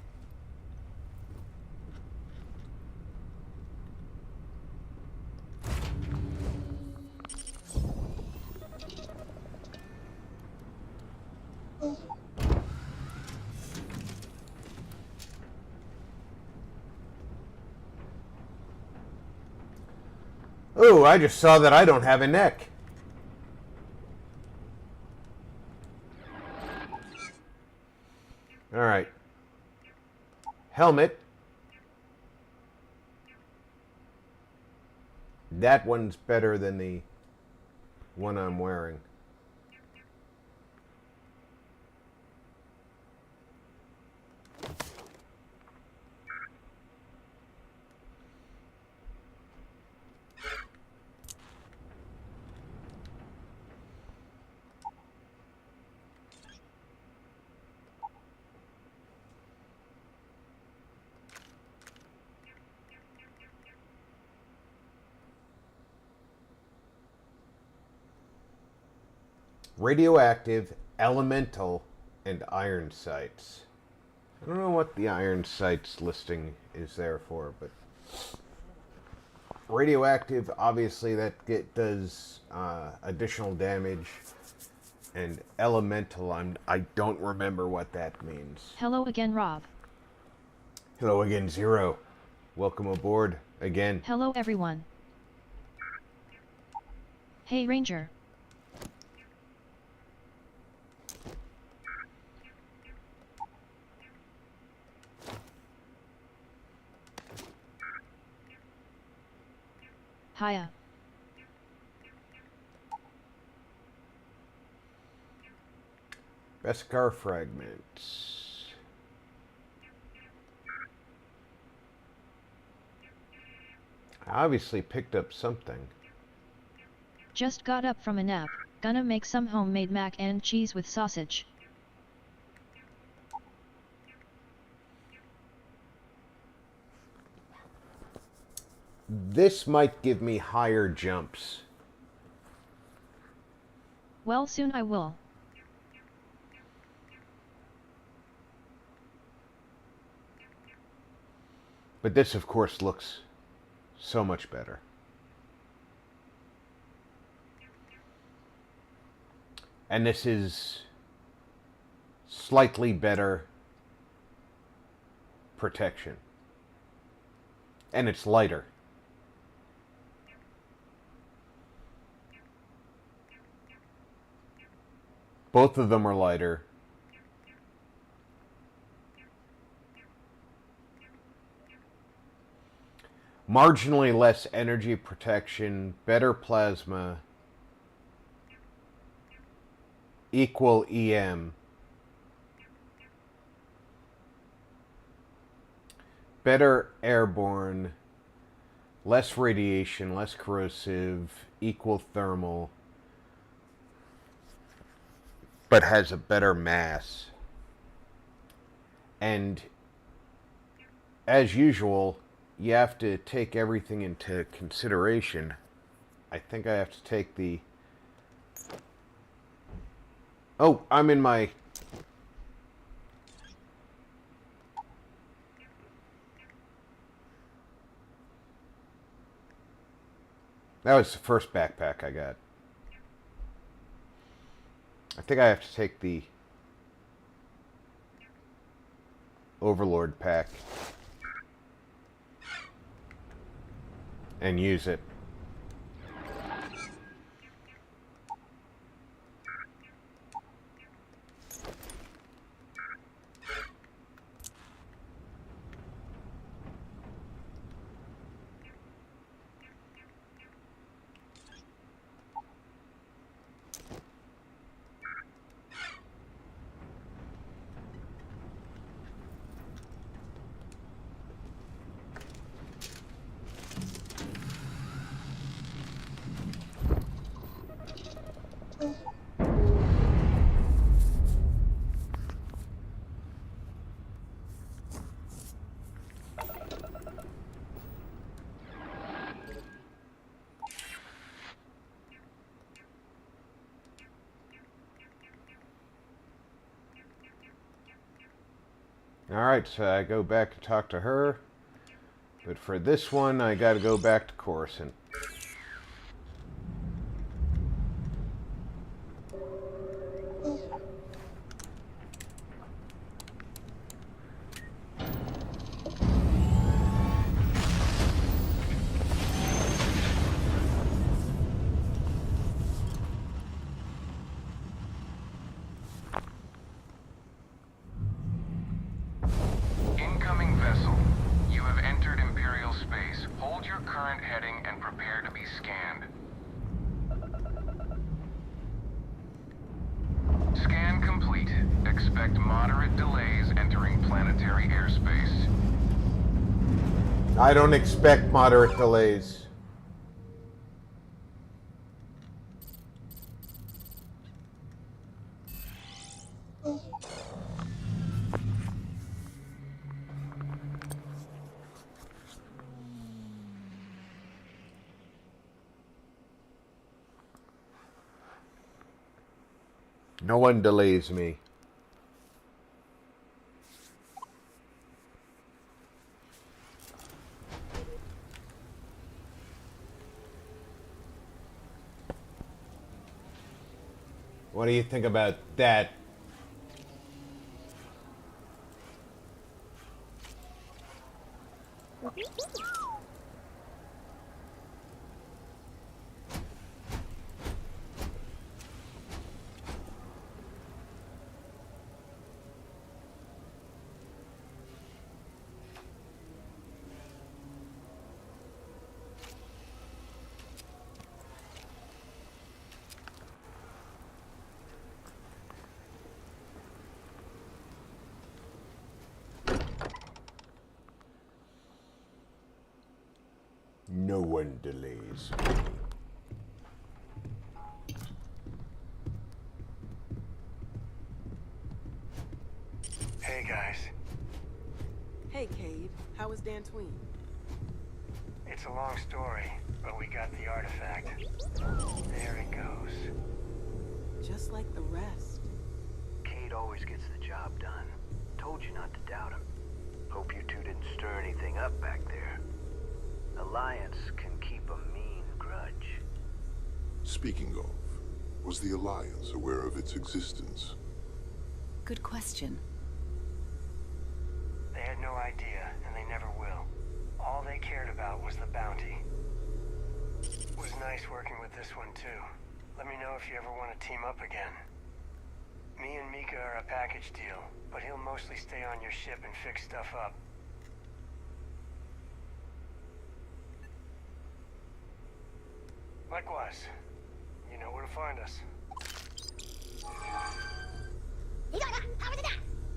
Ooh, I just saw that I don't have a neck. All right. Helmet. That one's better than the one I'm wearing. Radioactive, elemental, and iron sights. I don't know what the iron sights listing is there for, but radioactive, obviously that does additional damage, and elemental, I don't remember what that means. Hello again, Rob. Hello again, Zero. Welcome aboard again. Hello everyone. Hey Ranger. Hiya. Beskar fragments. Obviously picked up something. Just got up from a nap, gonna make some homemade mac and cheese with sausage. This might give me higher jumps. Well, soon I will. But this, of course, looks so much better. And this is slightly better protection. And it's lighter. Both of them are lighter. Marginally less energy protection, better plasma, equal EM. Better airborne, less radiation, less corrosive, equal thermal, but has a better mass. And as usual, you have to take everything into consideration. I think I have to take the... Oh, I'm in my... That was the first backpack I got. I think I have to take the Overlord pack and use it. Alright, so I go back and talk to her. But for this one, I gotta go back to Coruscant. Incoming vessel. You have entered Imperial space. Hold your current heading and prepare to be scanned. Scan complete. Expect moderate delays entering planetary airspace. I don't expect moderate delays. No one delays me. What do you think about that? one delays me. Hey, guys. Hey, Cade. How was Dantooine? It's a long story, but we got the artifact. There it goes. Just like the rest. Cade always gets the job done. Told you not to doubt him. Hope you two didn't stir anything up back there. Alliance can keep a mean grudge. Speaking of, was the Alliance aware of its existence? Good question. They had no idea, and they never will. All they cared about was the bounty. It was nice working with this one, too. Let me know if you ever want to team up again. Me and Mika are a package deal, but he'll mostly stay on your ship and fix stuff up. Likewise. You know where to find us.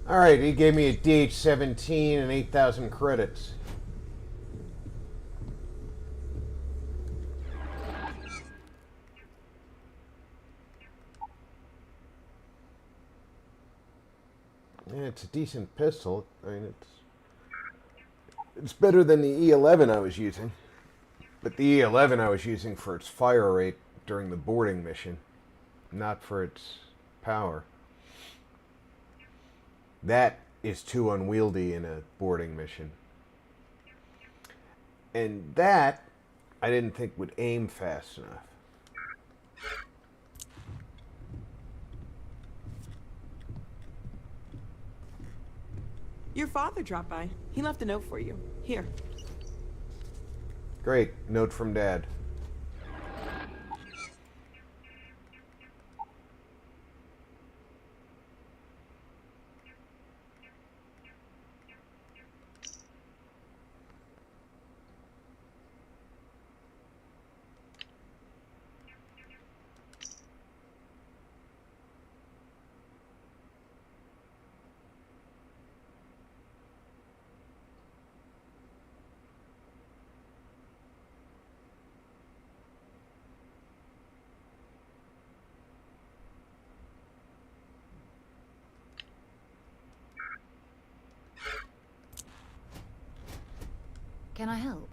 Alright, he gave me a DH-17 and 8,000 credits. Yeah, it's a decent pistol. I mean, it's better than the E11 I was using. But the E11 I was using for its fire rate during the boarding mission, not for its power. That is too unwieldy in a boarding mission. And that, I didn't think would aim fast enough. Your father dropped by. He left a note for you. Here. Great. Note from Dad. Can I help?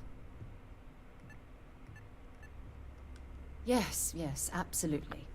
Yes, yes, absolutely.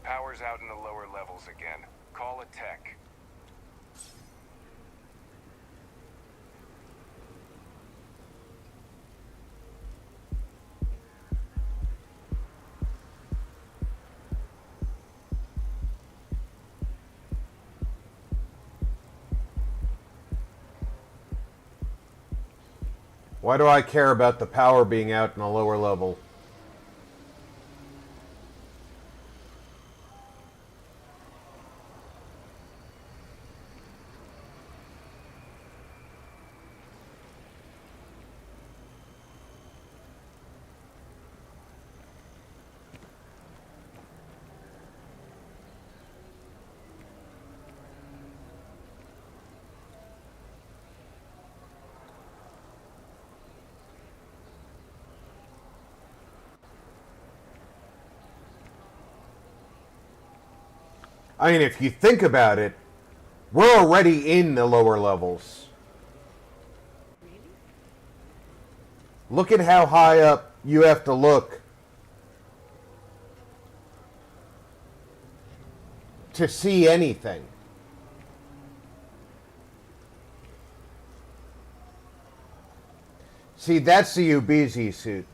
Power's out in the lower levels again. Call a tech. Why do I care about the power being out in a lower level? I mean, if you think about it, we're already in the lower levels. Look at how high up you have to look to see anything. See, that's the UBZ suit.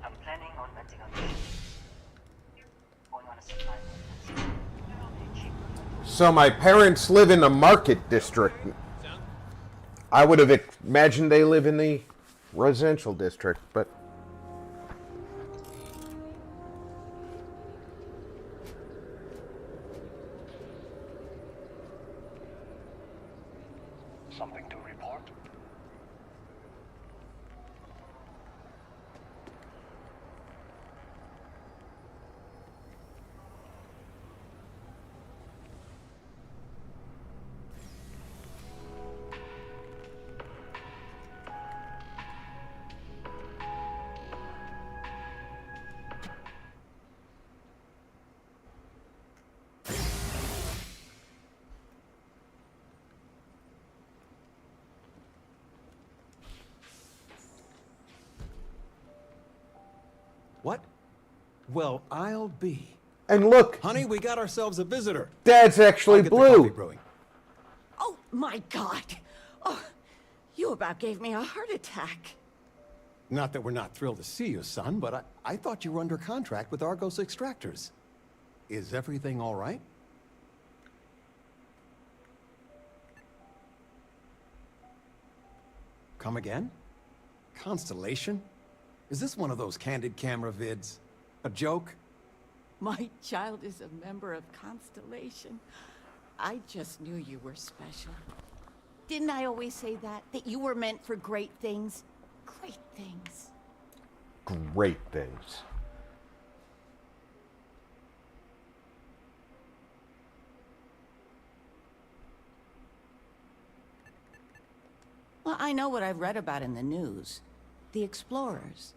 I'm planning on renting a mission. Going on a supply run. It'll be cheap. So my parents live in the market district. I would have imagined they live in the residential district, but... Something to report? What? Well, I'll be. And look! Honey, we got ourselves a visitor. Dad's actually I'll get the coffee blue! brewing. Oh, my God. Oh, you about gave me a heart attack. Not that we're not thrilled to see you, son, but I thought you were under contract with Argos Extractors. Is everything all right? Come again? Constellation? Is this one of those candid camera vids? A joke? My child is a member of Constellation. I just knew you were special. Didn't I always say that? That you were meant for great things? Great things. Great things. Well, I know what I've read about in the news. The explorers.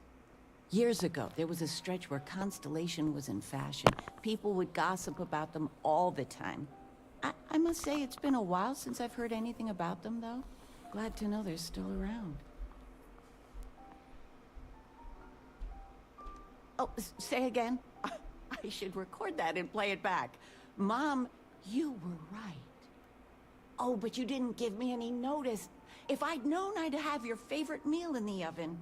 Years ago, there was a stretch where Constellation was in fashion. People would gossip about them all the time. I must say it's been a while since I've heard anything about them, though. Glad to know they're still around. Oh, say again? I should record that and play it back. Mom, you were right. Oh, but you didn't give me any notice. If I'd known, I'd have your favorite meal in the oven.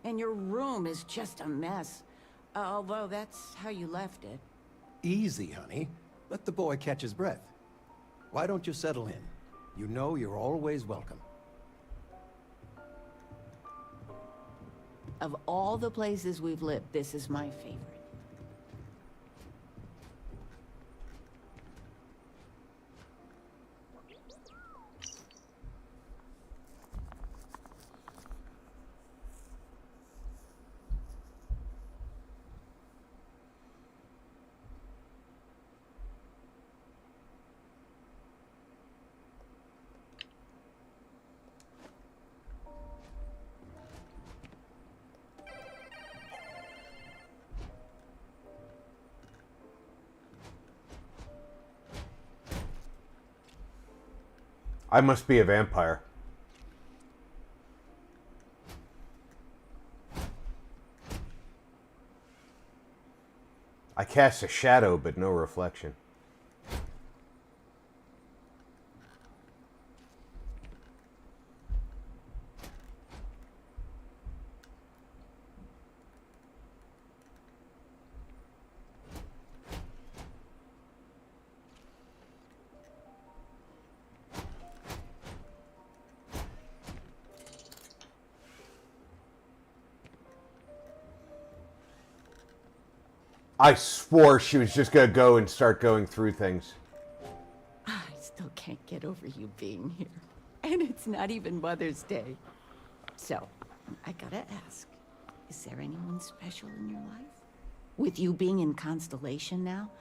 And your room is just a mess. Although that's how you left it. Easy, honey. Let the boy catch his breath. Why don't you settle in? You know you're always welcome. Of all the places we've lived, this is my favorite. I must be a vampire. I cast a shadow, but no reflection. I swore she was just going to go and start going through things. I still can't get over you being here. And it's not even Mother's Day. So, I gotta ask, is there anyone special in your life? With you being in Constellation now,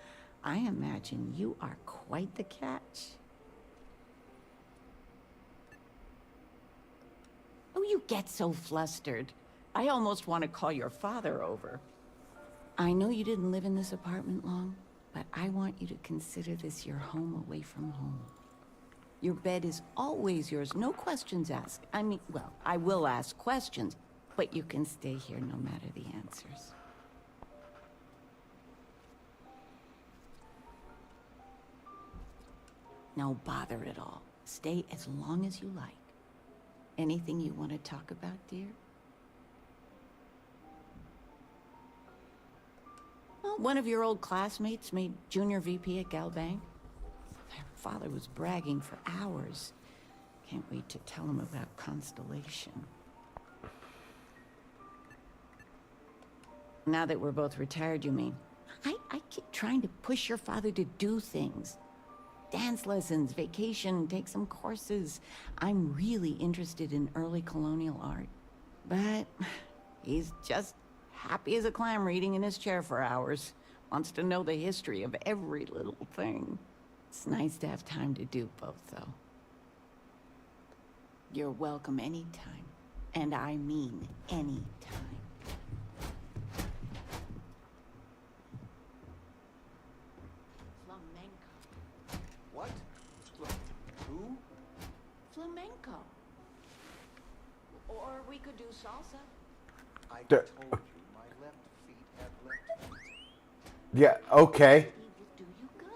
I imagine you are quite the catch. Oh, you get so flustered. I almost want to call your father over. I know you didn't live in this apartment long, but I want you to consider this your home away from home. Your bed is always yours, no questions asked. I mean, well, I will ask questions, but you can stay here no matter the answers. No bother at all. Stay as long as you like. Anything you want to talk about, dear? Well, one of your old classmates made junior VP at Galbank. Their father was bragging for hours. Can't wait to tell him about Constellation. Now that we're both retired, you mean? I keep trying to push your father to do things. Dance lessons, vacation, take some courses. I'm really interested in early colonial art. But he's just happy as a clam reading in his chair for hours. Wants to know the history of every little thing. It's nice to have time to do both, though. You're welcome anytime. And I mean anytime. What? Who? Flamenco. Or we could do salsa. I told you my left feet have left feet. Yeah, okay. It will do you good.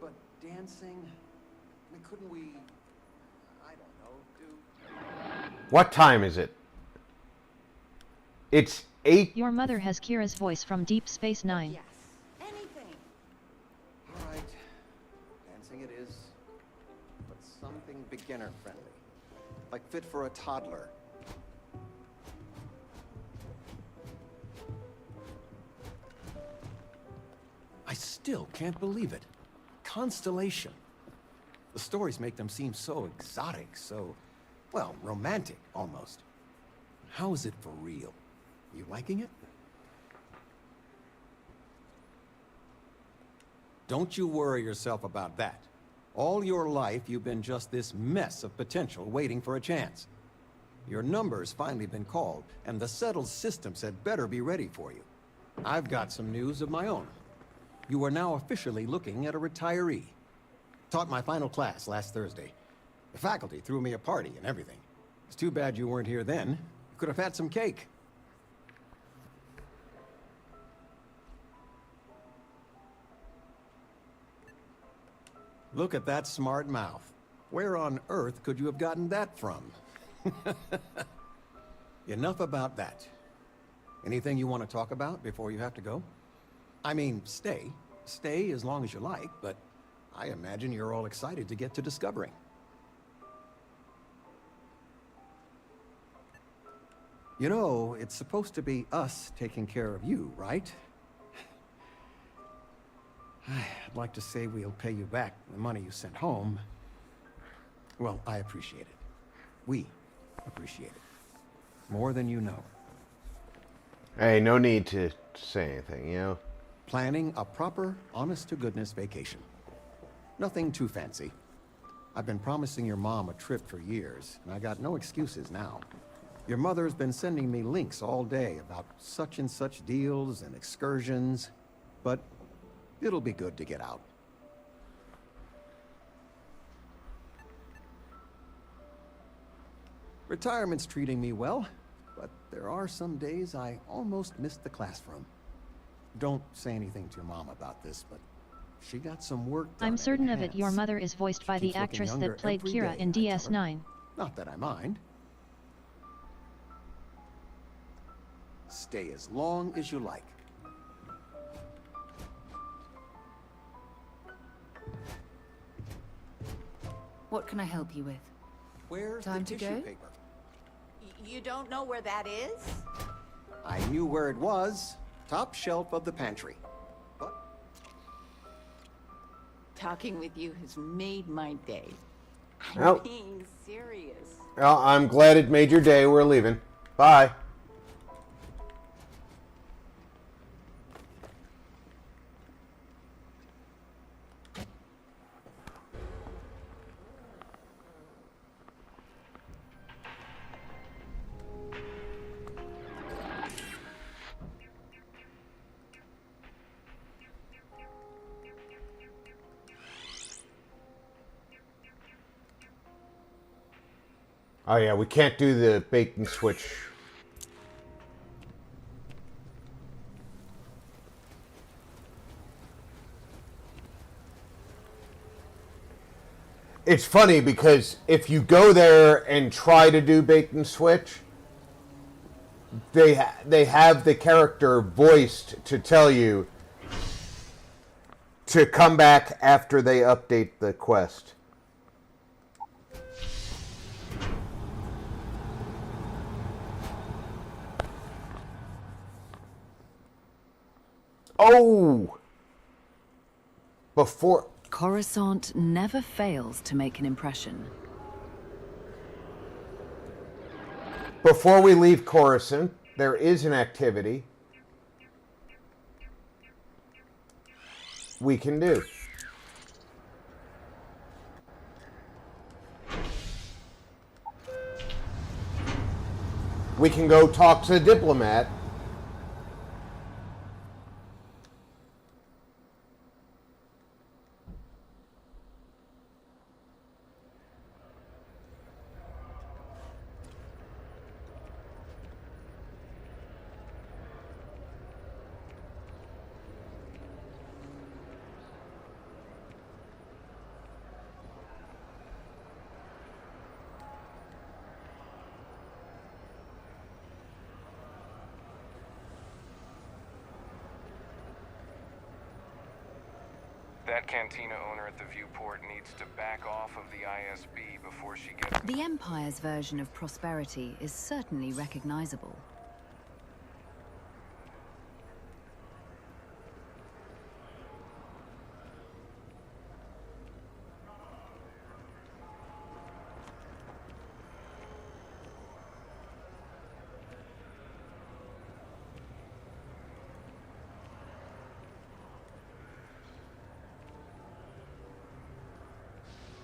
But dancing, I mean, couldn't we, I don't know, do... What time is it? It's 8. Your mother has Kira's voice from Deep Space Nine. Yes. Anything. All right, dancing it is, but something beginner-friendly, like fit for a toddler. I still can't believe it. Constellation. The stories make them seem so exotic, so, well, romantic, almost. How is it for real? You liking it? Don't you worry yourself about that. All your life, you've been just this mess of potential waiting for a chance. Your number's finally been called, and the settled systems had better be ready for you. I've got some news of my own. You are now officially looking at a retiree. Taught my final class last Thursday. The faculty threw me a party and everything. It's too bad you weren't here then. You could have had some cake. Look at that smart mouth. Where on earth could you have gotten that from? Enough about that. Anything you want to talk about before you have to go? I mean, stay. Stay as long as you like, but I imagine you're all excited to get to discovering. You know, it's supposed to be us taking care of you, right? I'd like to say we'll pay you back the money you sent home. Well, I appreciate it. We appreciate it. More than you know. Hey, no need to say anything, you know? Planning a proper, honest-to-goodness vacation. Nothing too fancy. I've been promising your mom a trip for years, and I got no excuses now. Your mother's been sending me links all day about such and such deals and excursions, but it'll be good to get out. Retirement's treating me well, but there are some days I almost missed the classroom. Don't say anything to your mom about this, but she got some work done. I'm certain of it. Your mother is voiced by the keeps looking actress younger that played every Kira day, in I tell her. DS9. Not that I mind. Stay as long as you like. What can I help you with? Where's Time the to tissue go? paper? You don't know where that is? I knew where it was. Top shelf of the pantry. Talking with you has made my day. I'm Well, being serious. well, I'm glad it made your day. We're leaving. Bye. Oh yeah, we can't do the bait and switch. It's funny because if you go there and try to do bait and switch, they have the character voiced to tell you to come back after they update the quest. Oh! Before... Coruscant never fails to make an impression. Before we leave Coruscant, there is an activity we can do. We can go talk to the diplomat. That cantina owner at the viewport needs to back off of the ISB before she gets... The Empire's version of prosperity is certainly recognizable.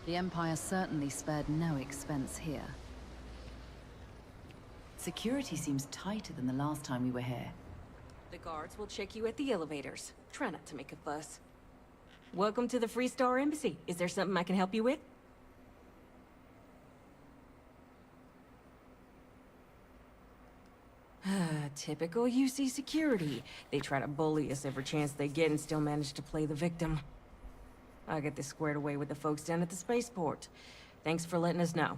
The Empire certainly spared no expense here. Security seems tighter than the last time we were here. The guards will check you at the elevators. Try not to make a fuss. Welcome to the Free Star Embassy. Is there something I can help you with? Typical UC security. They try to bully us every chance they get and still manage to play the victim. I'll get this squared away with the folks down at the spaceport. Thanks for letting us know.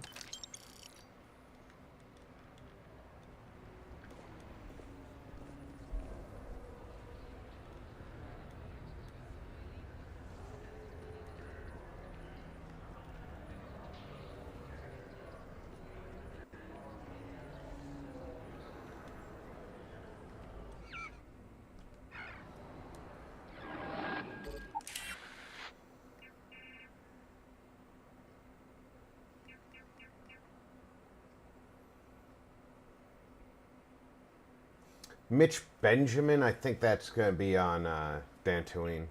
Mitch Benjamin, I think that's going to be on Dantooine.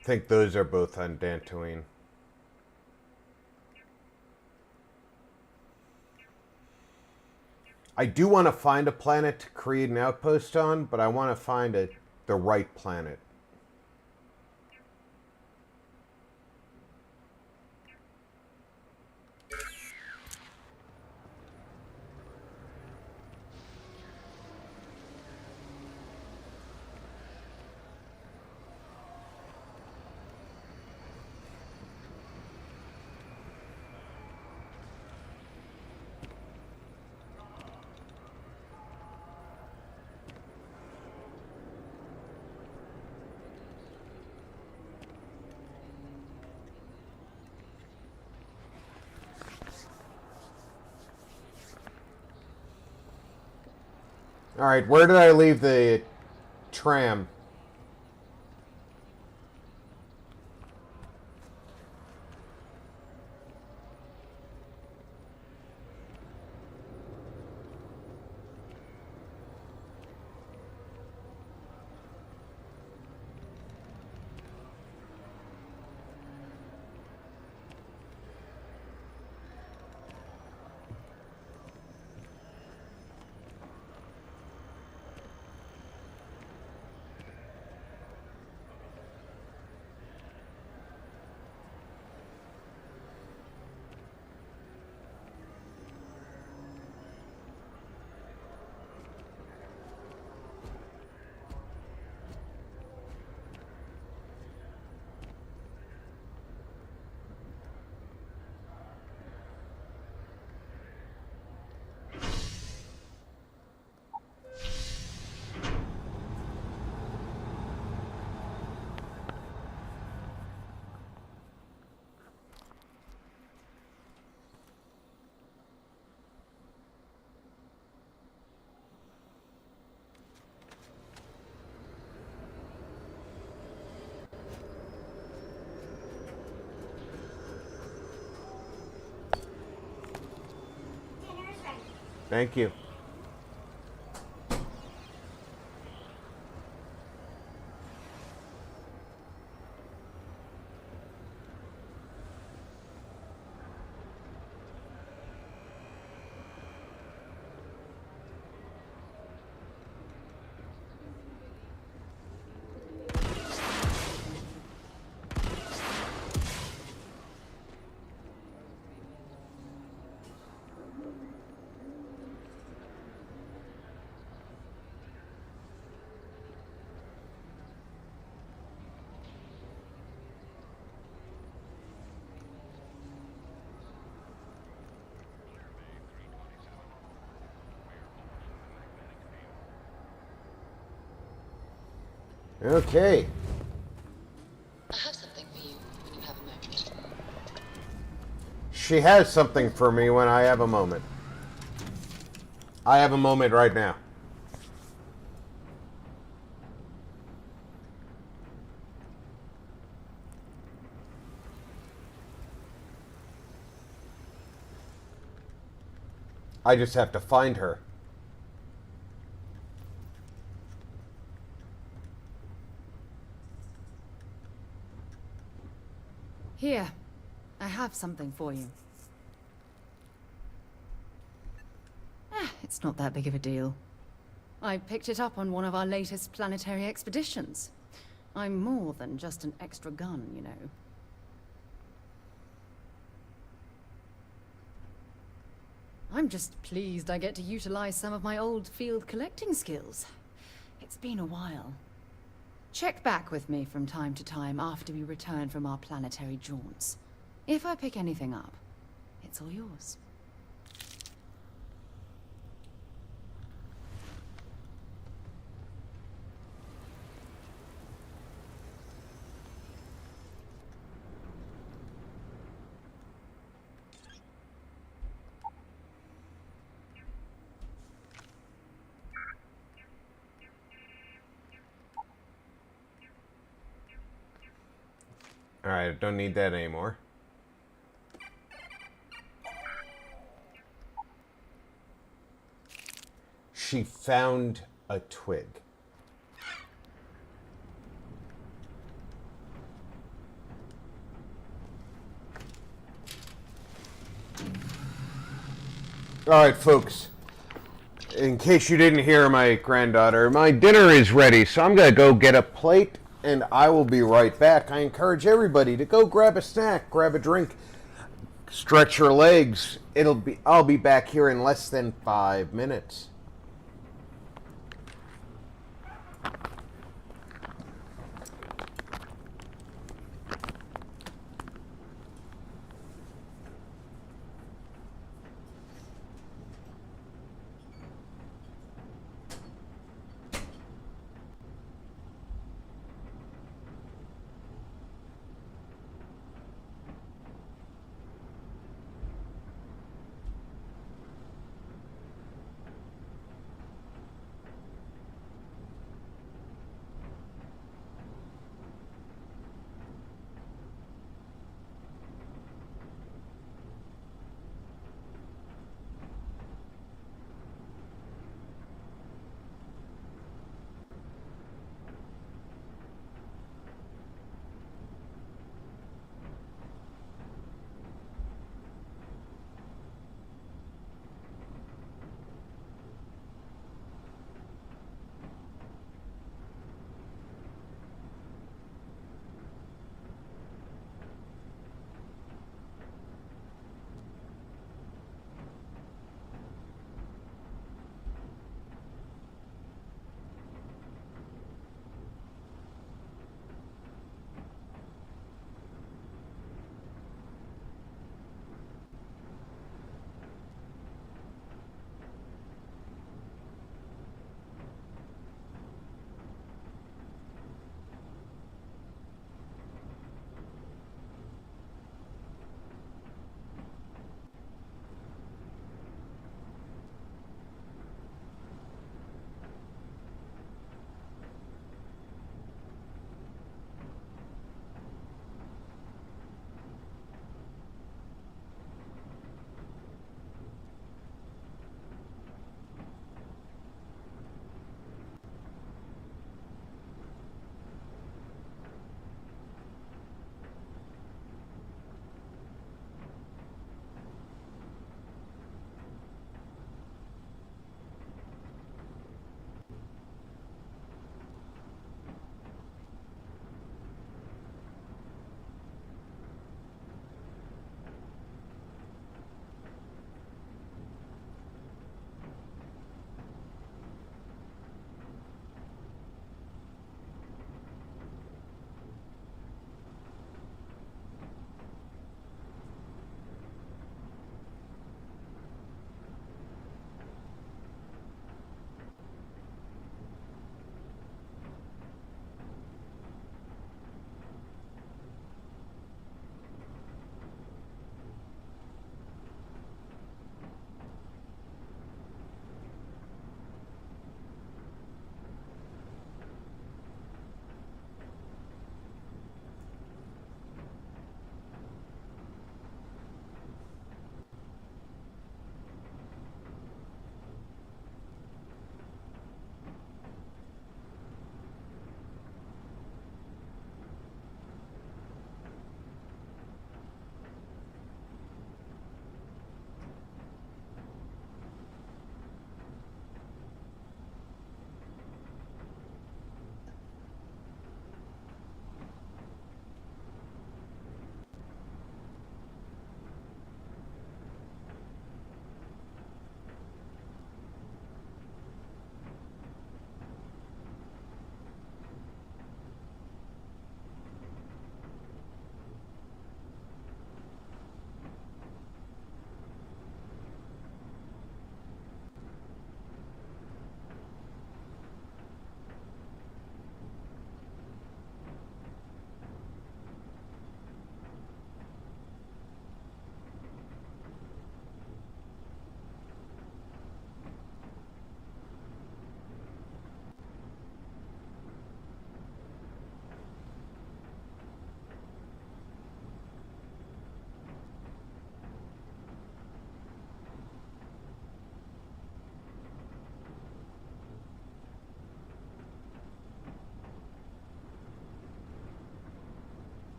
I think those are both on Dantooine. I do want to find a planet to create an outpost on, but I want to find the right planet. All right, where did I leave the tram? Thank you. Okay. I have something for you when you have a moment. She has something for me when I have a moment. I have a moment right now. I just have to find her. Here, I have something for you. It's not that big of a deal. I picked it up on one of our latest planetary expeditions. I'm more than just an extra gun, you know. I'm just pleased I get to utilize some of my old field collecting skills. It's been a while. Check back with me from time to time after we return from our planetary jaunts. If I pick anything up, it's all yours. Alright, don't need that anymore. She found a twig. Alright, folks. In case you didn't hear my granddaughter, my dinner is ready, so I'm going to go get a plate, and I will be right back. I encourage everybody to go grab a snack, grab a drink, stretch your legs. I'll be back here in less than 5 minutes.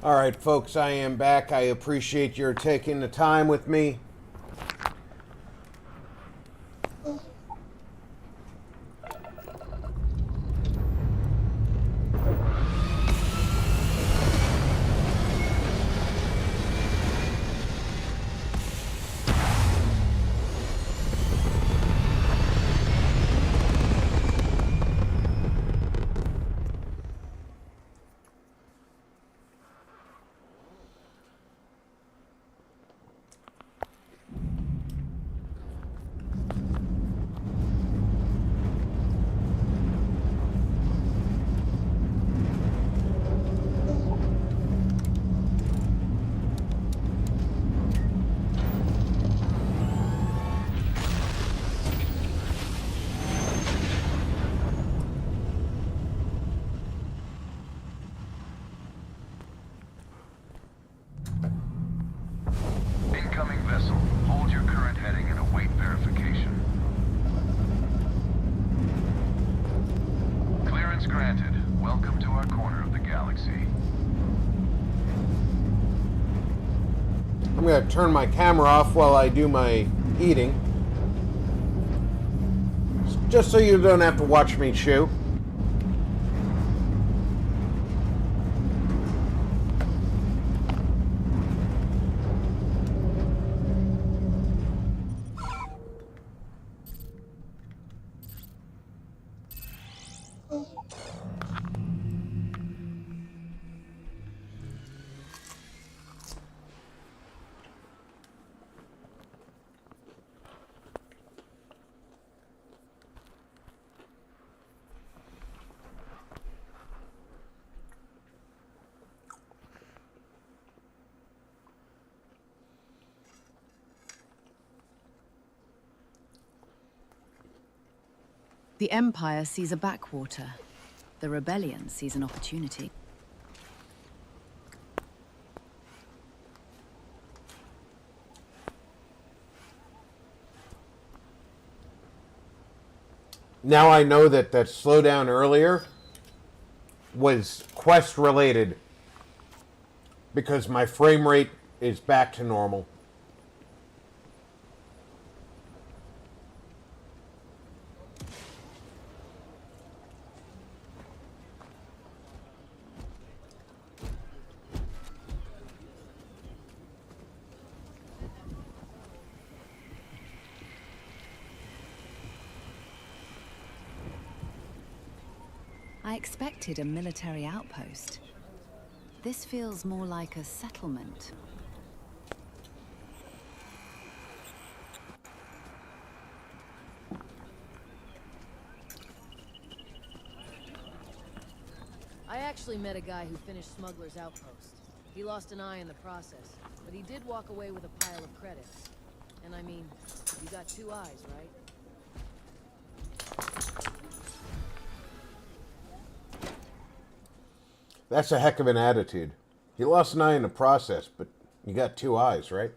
All right, folks, I am back. I appreciate your taking the time with me. Incoming vessel. Hold your current heading and await verification. Clearance granted. Welcome to our corner of the galaxy. I'm going to turn my camera off while I do my eating. Just so you don't have to watch me chew. The Empire sees a backwater. The Rebellion sees an opportunity. Now I know that that slowdown earlier was quest related because my frame rate is back to normal. I expected a military outpost. This feels more like a settlement. I actually met a guy who finished Smuggler's Outpost. He lost an eye in the process, but he did walk away with a pile of credits. And I mean, you got 2 eyes, right? That's a heck of an attitude. You lost an eye in the process, but you got 2 eyes, right?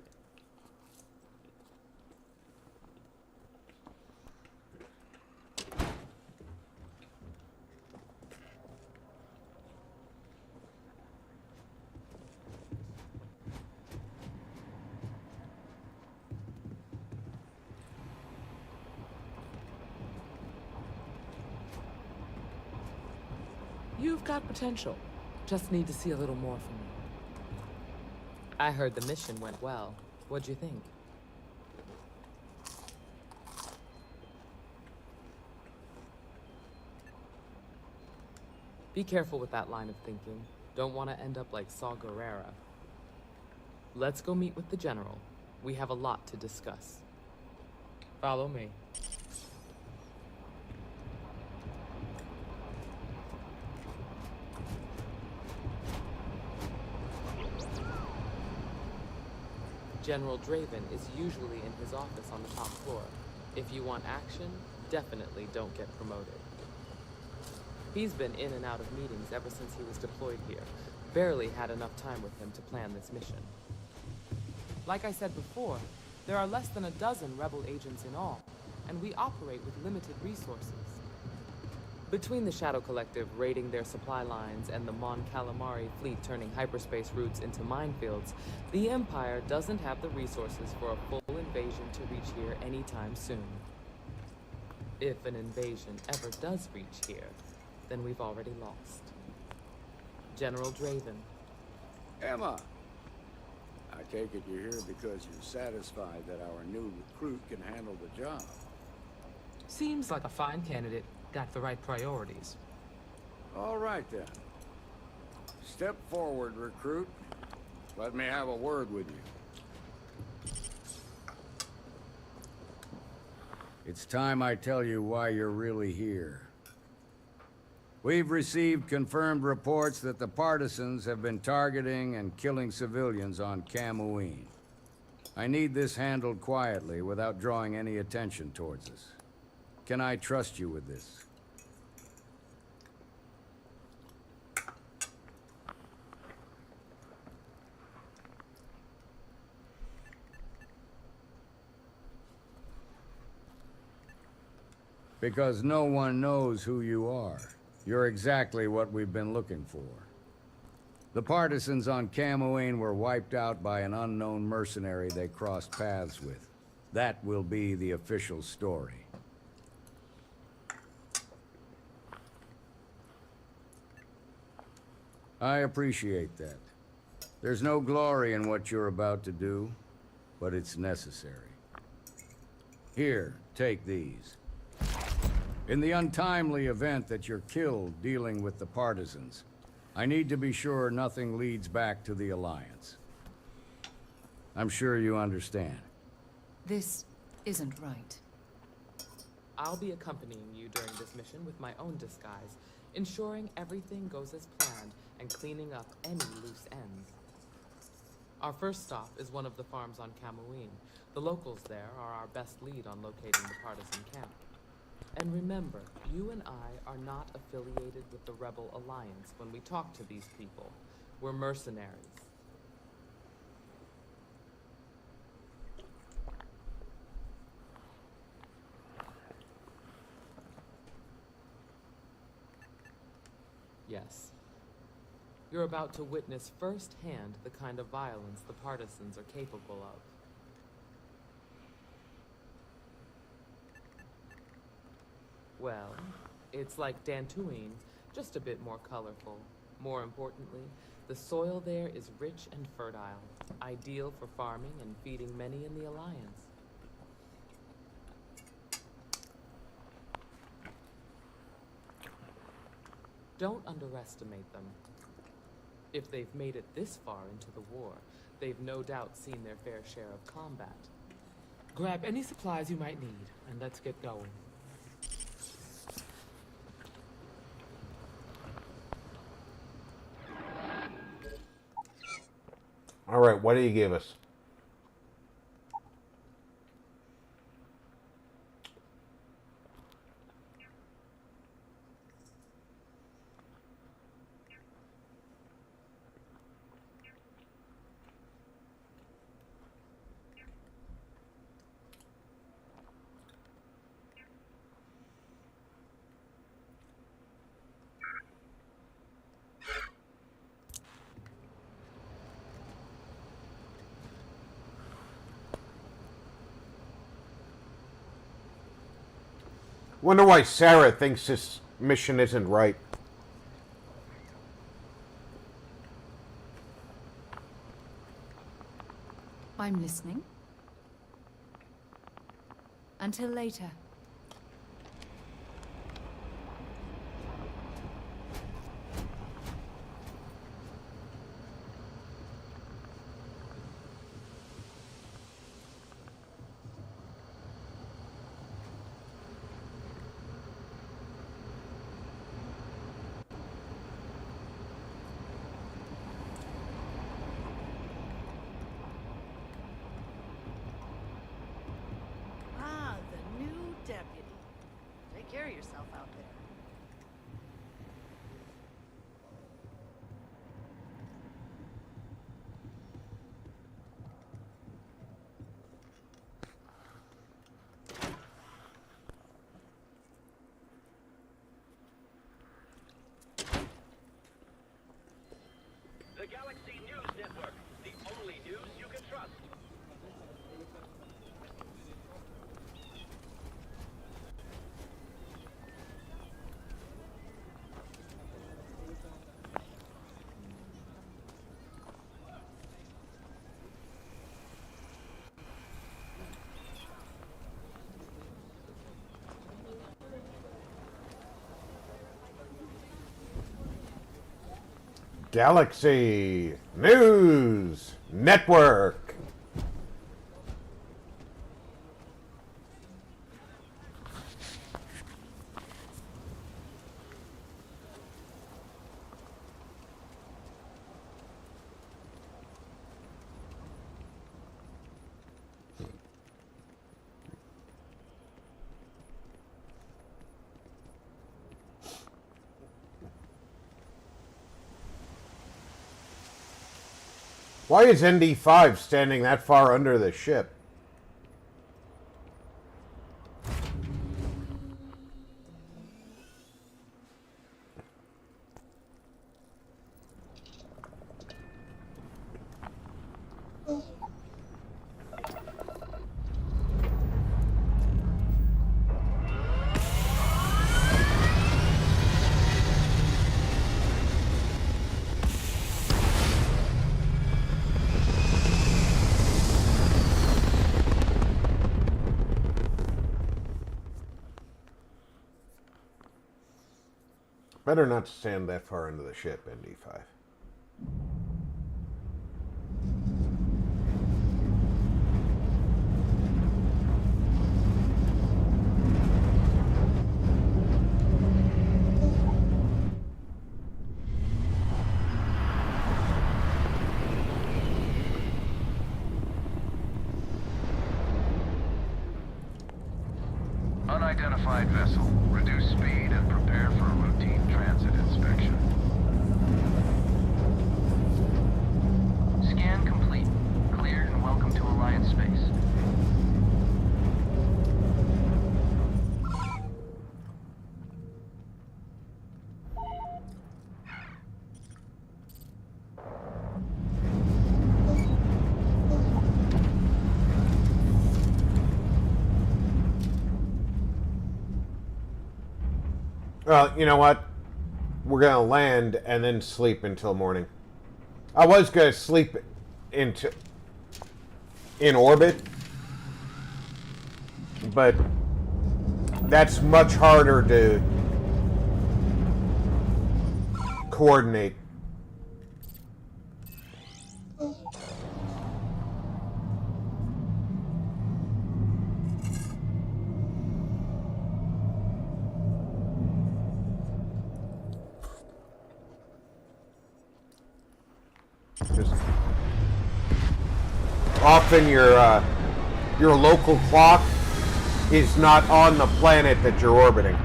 You've got potential. Just need to see a little more from you. I heard the mission went well. What'd you think? Be careful with that line of thinking. Don't want to end up like Saw Gerrera. Let's go meet with the General. We have a lot to discuss. Follow me. General Draven is usually in his office on the top floor. If you want action, definitely don't get promoted. He's been in and out of meetings ever since he was deployed here. Barely had enough time with him to plan this mission. Like I said before, there are less than a dozen rebel agents in all, and we operate with limited resources. Between the Shadow Collective raiding their supply lines and the Mon Calamari fleet turning hyperspace routes into minefields, the Empire doesn't have the resources for a full invasion to reach here anytime soon. If an invasion ever does reach here, then we've already lost. General Draven. Emma! I take it you're here because you're satisfied that our new recruit can handle the job. Seems like a fine candidate. Got the right priorities. All right then. Step forward, recruit. Let me have a word with you. It's time I tell you why you're really here. We've received confirmed reports that the partisans have been targeting and killing civilians on Kamooine. I need this handled quietly without drawing any attention towards us. Can I trust you with this? Because no one knows who you are. You're exactly what we've been looking for. The partisans on Kamooine were wiped out by an unknown mercenary they crossed paths with. That will be the official story. I appreciate that. There's no glory in what you're about to do, but it's necessary. Here, take these. In the untimely event that you're killed dealing with the partisans, I need to be sure nothing leads back to the Alliance. I'm sure you understand. This isn't right. I'll be accompanying you during this mission with my own disguise, ensuring everything goes as planned and cleaning up any loose ends. Our first stop is one of the farms on Kamooine. The locals there are our best lead on locating the partisan camp. And remember, you and I are not affiliated with the Rebel Alliance when we talk to these people. We're mercenaries. Yes. You're about to witness firsthand the kind of violence the partisans are capable of. Well, it's like Dantooine, just a bit more colorful. More importantly, the soil there is rich and fertile, ideal for farming and feeding many in the Alliance. Don't underestimate them. If they've made it this far into the war, they've no doubt seen their fair share of combat. Grab any supplies you might need, and let's get going. All right, what do you give us? Wonder why Sarah thinks this mission isn't right. I'm listening. Until later. Galaxy News Network. Why is ND5 standing that far under the ship? Better not stand that far into the ship, ND5. Unidentified vessel. Reduce speed and prepare for a routine transit inspection. Scan complete. Cleared and welcome to Alliance space. Well, you know what? We're gonna land and then sleep until morning. I was gonna sleep in orbit, but that's much harder to coordinate. Just often your local clock is not on the planet that you're orbiting.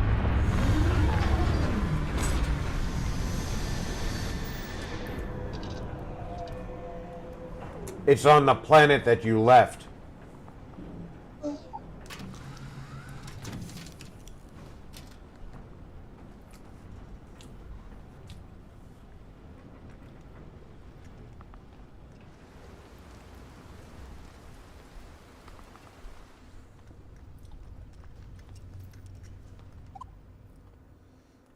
It's on the planet that you left.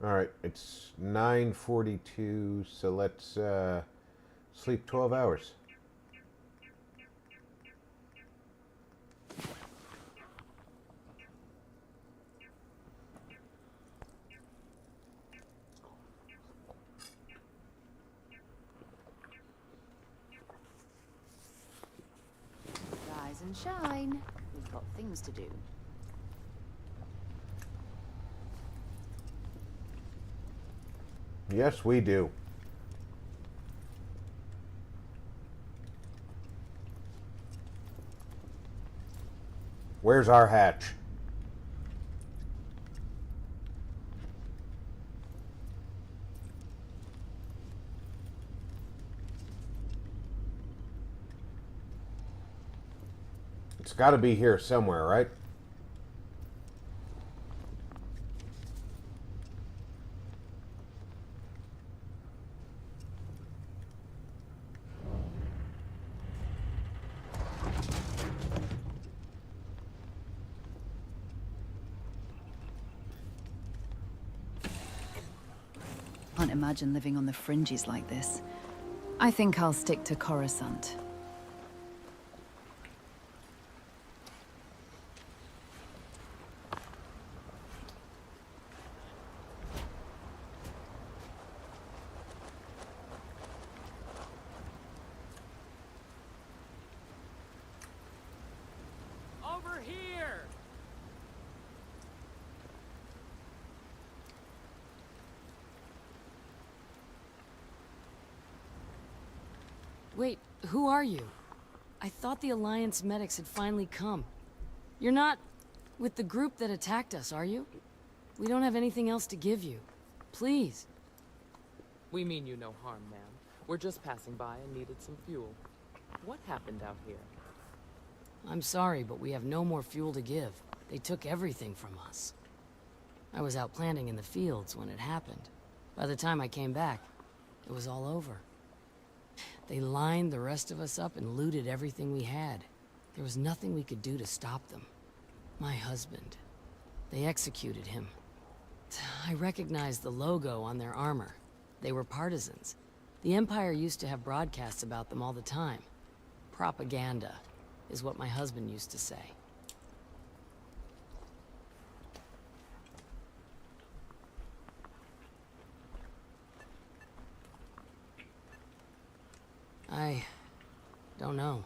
All right, it's 9:42, so let's sleep 12 hours. Rise and shine. We've got things to do. Yes, we do. Where's our hatch? It's got to be here somewhere, right? Can't imagine living on the fringes like this. I think I'll stick to Coruscant. Wait, who are you? I thought the Alliance medics had finally come. You're not with the group that attacked us, are you? We don't have anything else to give you. Please. We mean you no harm, ma'am. We're just passing by and needed some fuel. What happened out here? I'm sorry, but we have no more fuel to give. They took everything from us. I was out planting in the fields when it happened. By the time I came back, it was all over. They lined the rest of us up and looted everything we had. There was nothing we could do to stop them. My husband. They executed him. I recognized the logo on their armor. They were partisans. The Empire used to have broadcasts about them all the time. Propaganda is what my husband used to say. I don't know.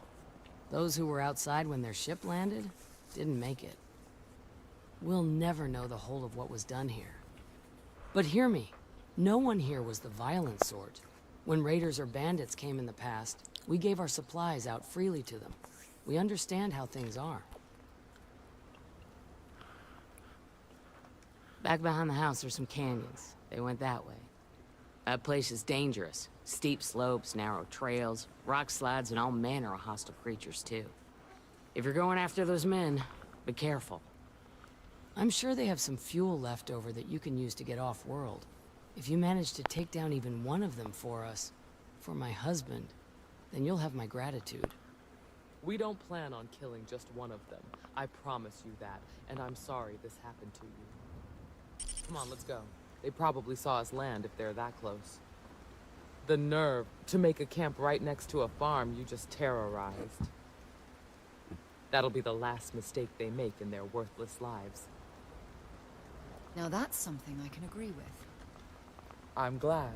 Those who were outside when their ship landed didn't make it. We'll never know the whole of what was done here. But hear me, no one here was the violent sort. When raiders or bandits came in the past, we gave our supplies out freely to them. We understand how things are. Back behind the house are some canyons. They went that way. That place is dangerous. Steep slopes, narrow trails, rock slides, and all manner of hostile creatures, too. If you're going after those men, be careful. I'm sure they have some fuel left over that you can use to get off-world. If you manage to take down even one of them for us, for my husband, then you'll have my gratitude. We don't plan on killing just one of them. I promise you that, and I'm sorry this happened to you. Come on, let's go. They probably saw us land if they're that close. The nerve to make a camp right next to a farm you just terrorized. That'll be the last mistake they make in their worthless lives. Now that's something I can agree with. I'm glad.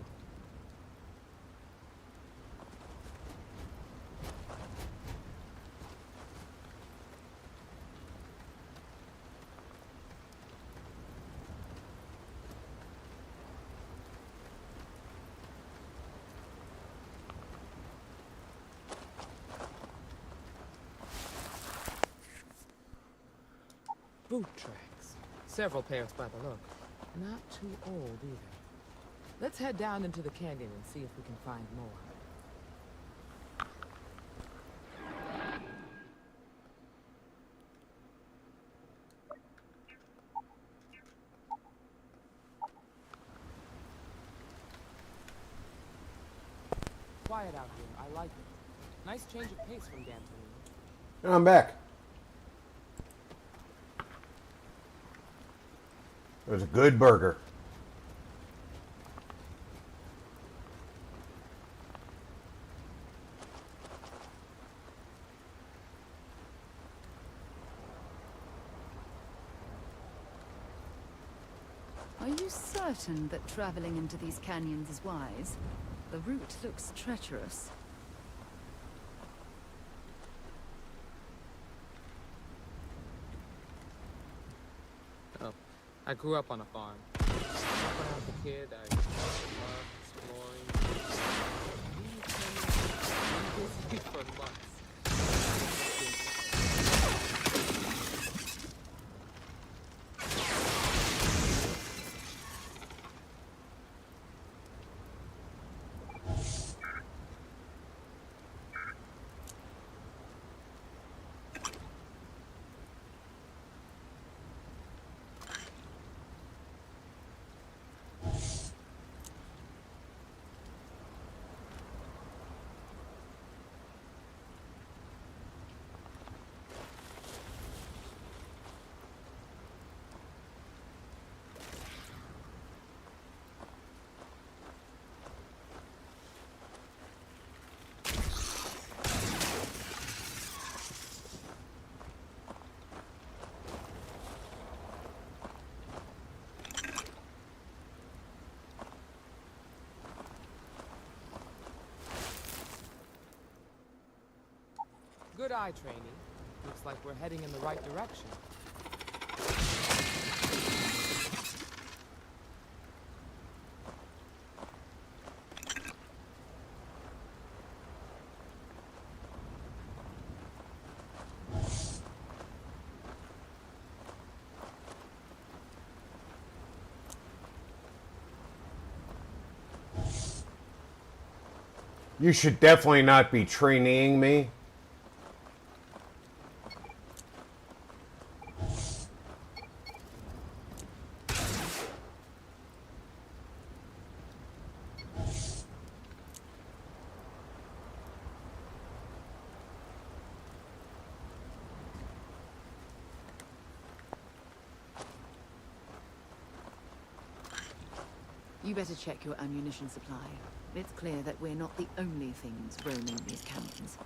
Boot tracks. Several pairs by the look. Not too old either. Let's head down into the canyon and see if we can find more. Quiet out here. I like it. Nice change of pace from D'Antoni. And I'm back. It was a good burger. Are you certain that traveling into these canyons is wise? The route looks treacherous. Oh, I grew up on a farm. When I was a kid, I loved exploring. For months. Good eye training. Looks like we're heading in the right direction. You should definitely not be traineeing me. You better check your ammunition supply. It's clear that we're not the only things roaming these canyons.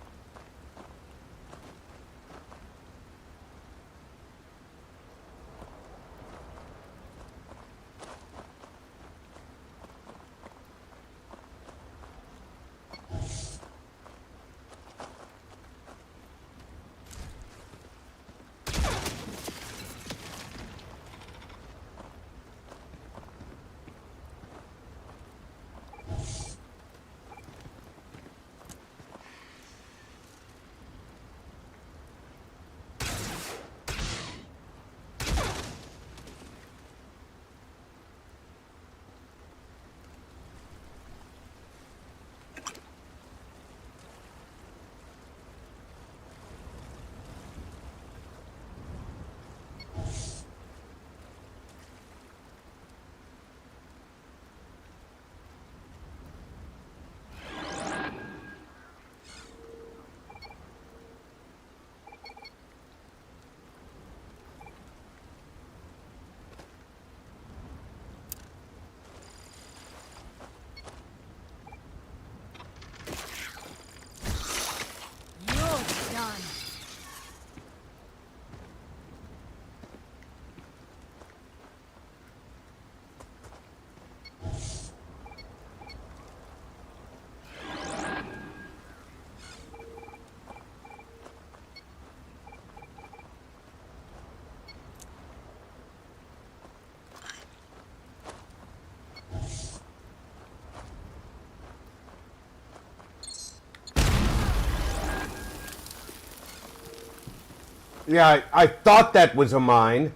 Yeah, I thought that was a mine.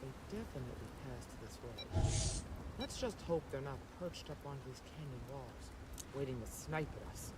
They definitely passed this way. Let's just hope they're not perched up on these canyon walls, waiting to snipe at us.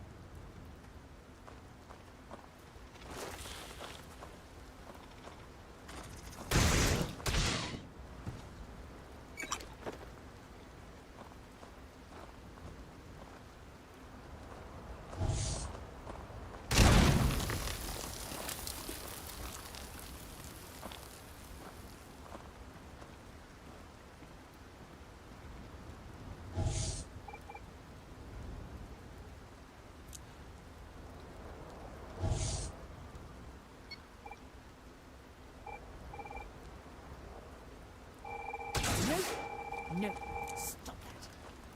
No, stop that.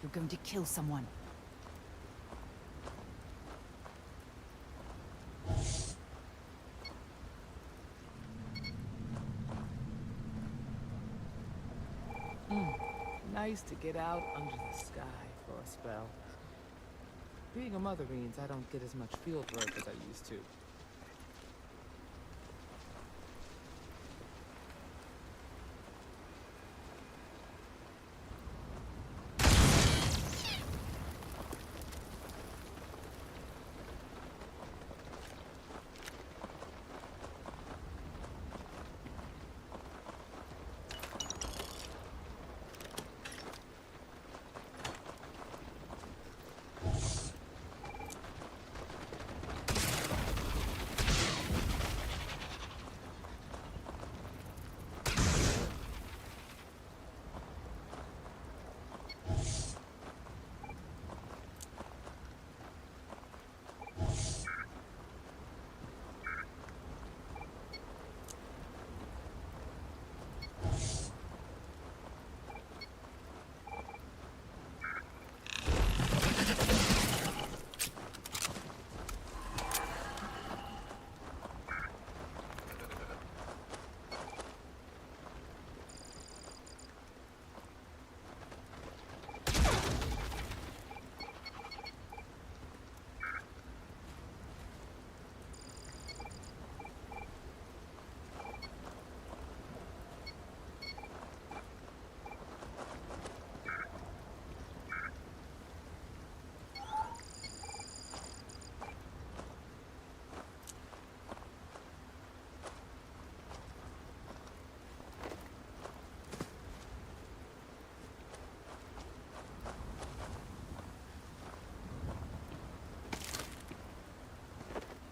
You're going to kill someone. Nice to get out under the sky for a spell. Being a mother means I don't get as much field work as I used to.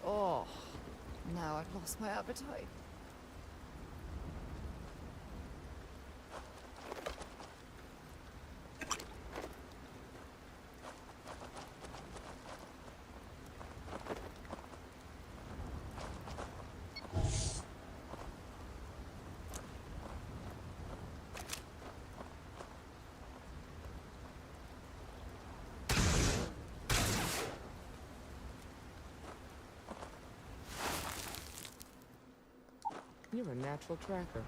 Oh, now I've lost my appetite. You're a natural tracker.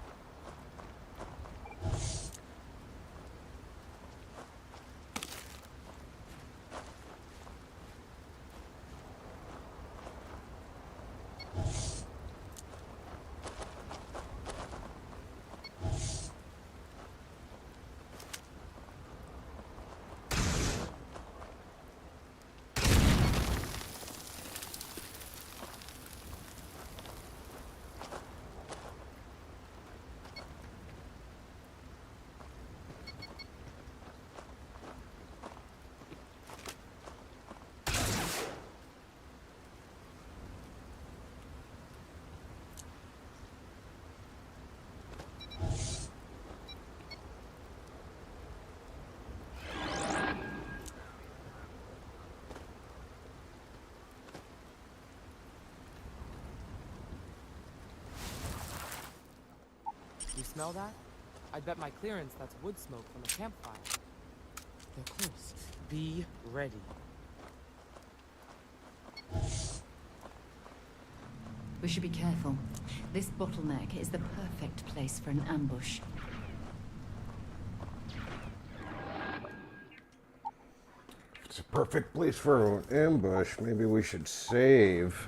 You smell that? I bet my clearance that's wood smoke from a campfire. They're close. Be ready. We should be careful. This bottleneck is the perfect place for an ambush. It's a perfect place for an ambush. Maybe we should save.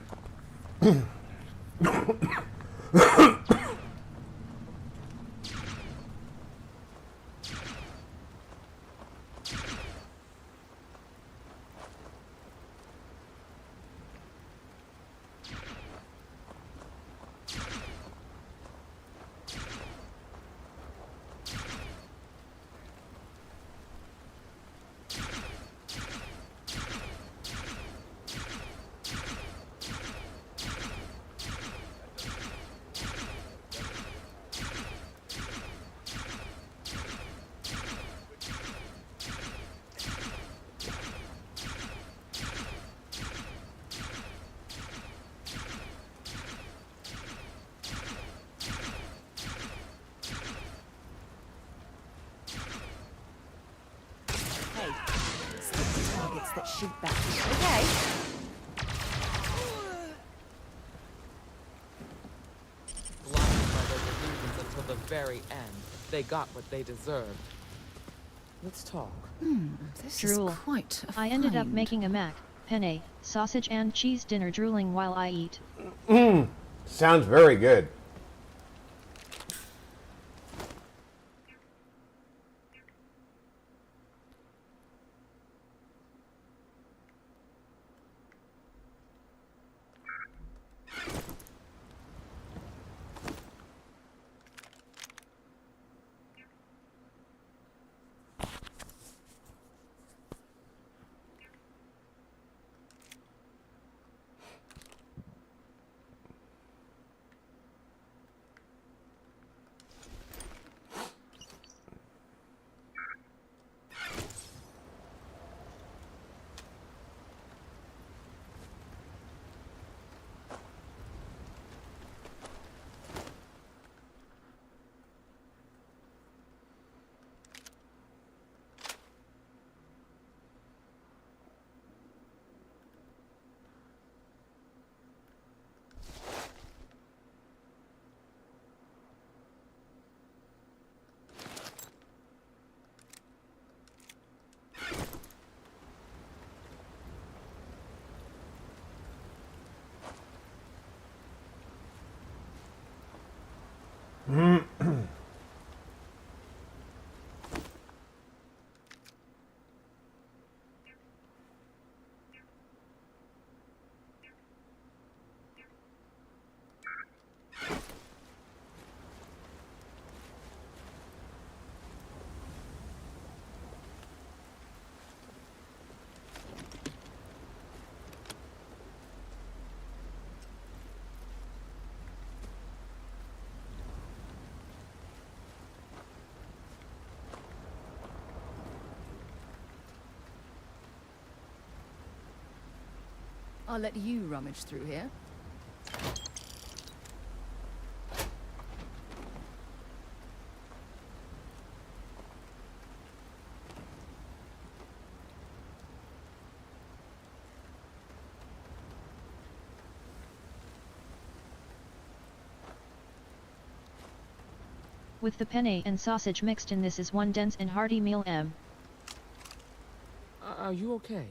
rockets that shoot back. Okay. Blinded by their delusions until the very end, they got what they deserved. Let's talk. This Drool. is quite a I ended up find. making a mac, penne, sausage and cheese dinner drooling while I eat. Sounds very good. I'll let you rummage through here. With the penne and sausage mixed in, this is one dense and hearty meal. Are you okay?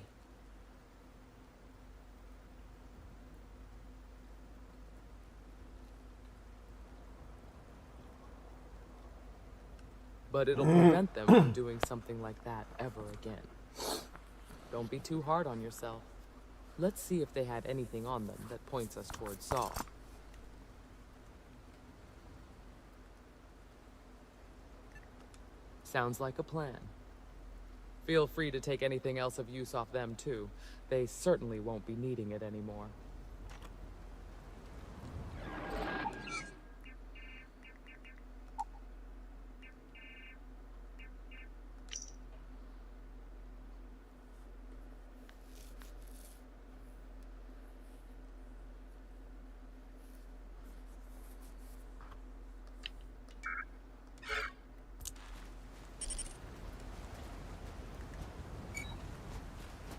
But it'll prevent them from doing something like that ever again. Don't be too hard on yourself. Let's see if they had anything on them that points us towards Saul. Sounds like a plan. Feel free to take anything else of use off them too. They certainly won't be needing it anymore.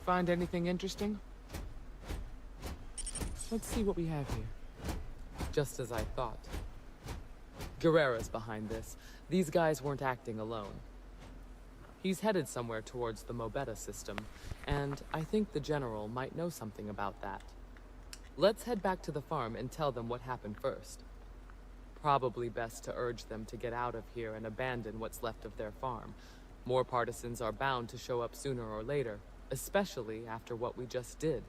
Find anything interesting? Let's see what we have here. Just as I thought. Guerrera's behind this. These guys weren't acting alone. He's headed somewhere towards the Mobetta system, and I think the General might know something about that. Let's head back to the farm and tell them what happened first. Probably best to urge them to get out of here and abandon what's left of their farm. More partisans are bound to show up sooner or later, especially after what we just did.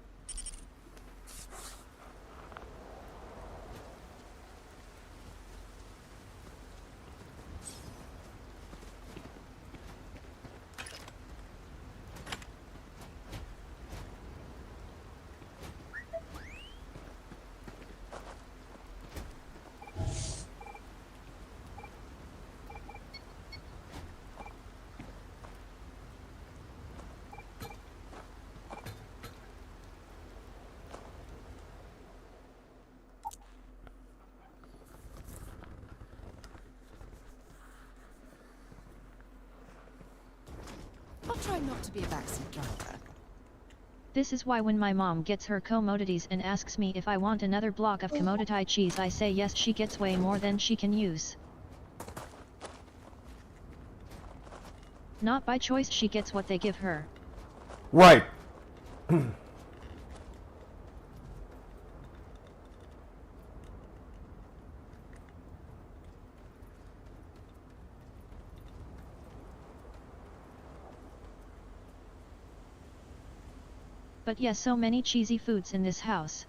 I'll try not to be a backseat driver. This is why when my mom gets her commodities and asks me if I want another block of commodity cheese, I say yes. She gets way more than she can use. Not by choice, she gets what they give her. Right. But yes, so many cheesy foods in this house.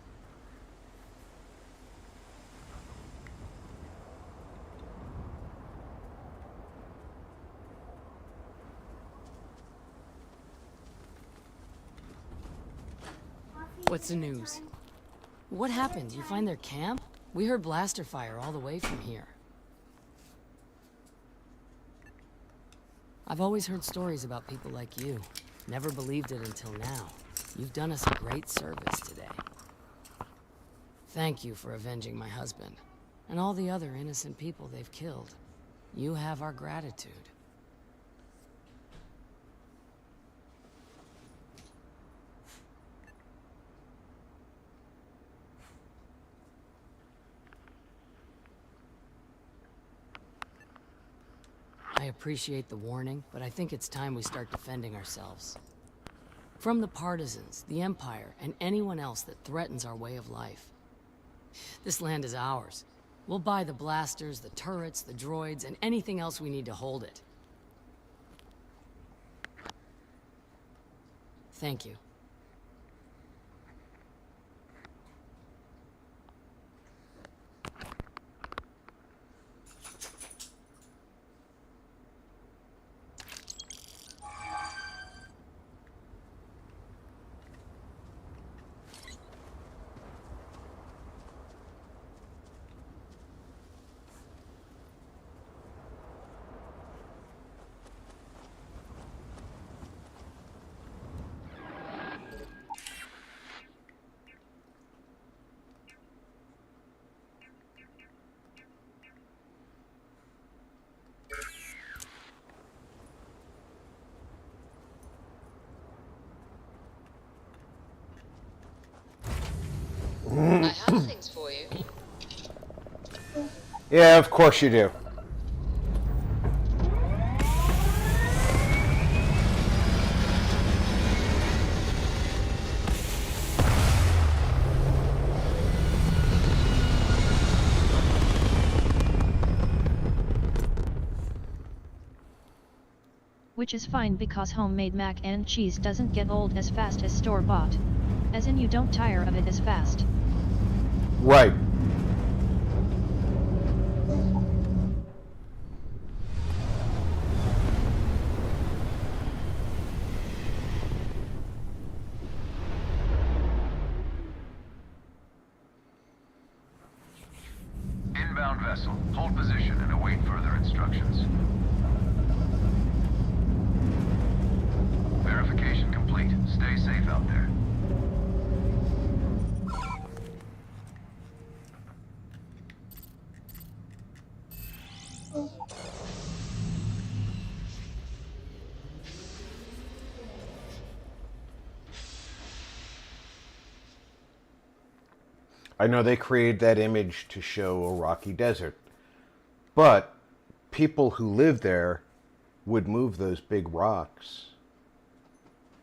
What's the news? What happened? You find their camp? We heard blaster fire all the way from here. I've always heard stories about people like you. Never believed it until now. You've done us a great service today. Thank you for avenging my husband, and all the other innocent people they've killed. You have our gratitude. I appreciate the warning, but I think it's time we start defending ourselves. From the partisans, the Empire, and anyone else that threatens our way of life. This land is ours. We'll buy the blasters, the turrets, the droids, and anything else we need to hold it. Thank you. I have things for you. Yeah, of course you do. Which is fine because homemade mac and cheese doesn't get old as fast as store-bought. As in, you don't tire of it as fast. Right. Inbound vessel. Hold position and await further instructions. Verification complete. Stay safe out there. I know they created that image to show a rocky desert, but people who live there would move those big rocks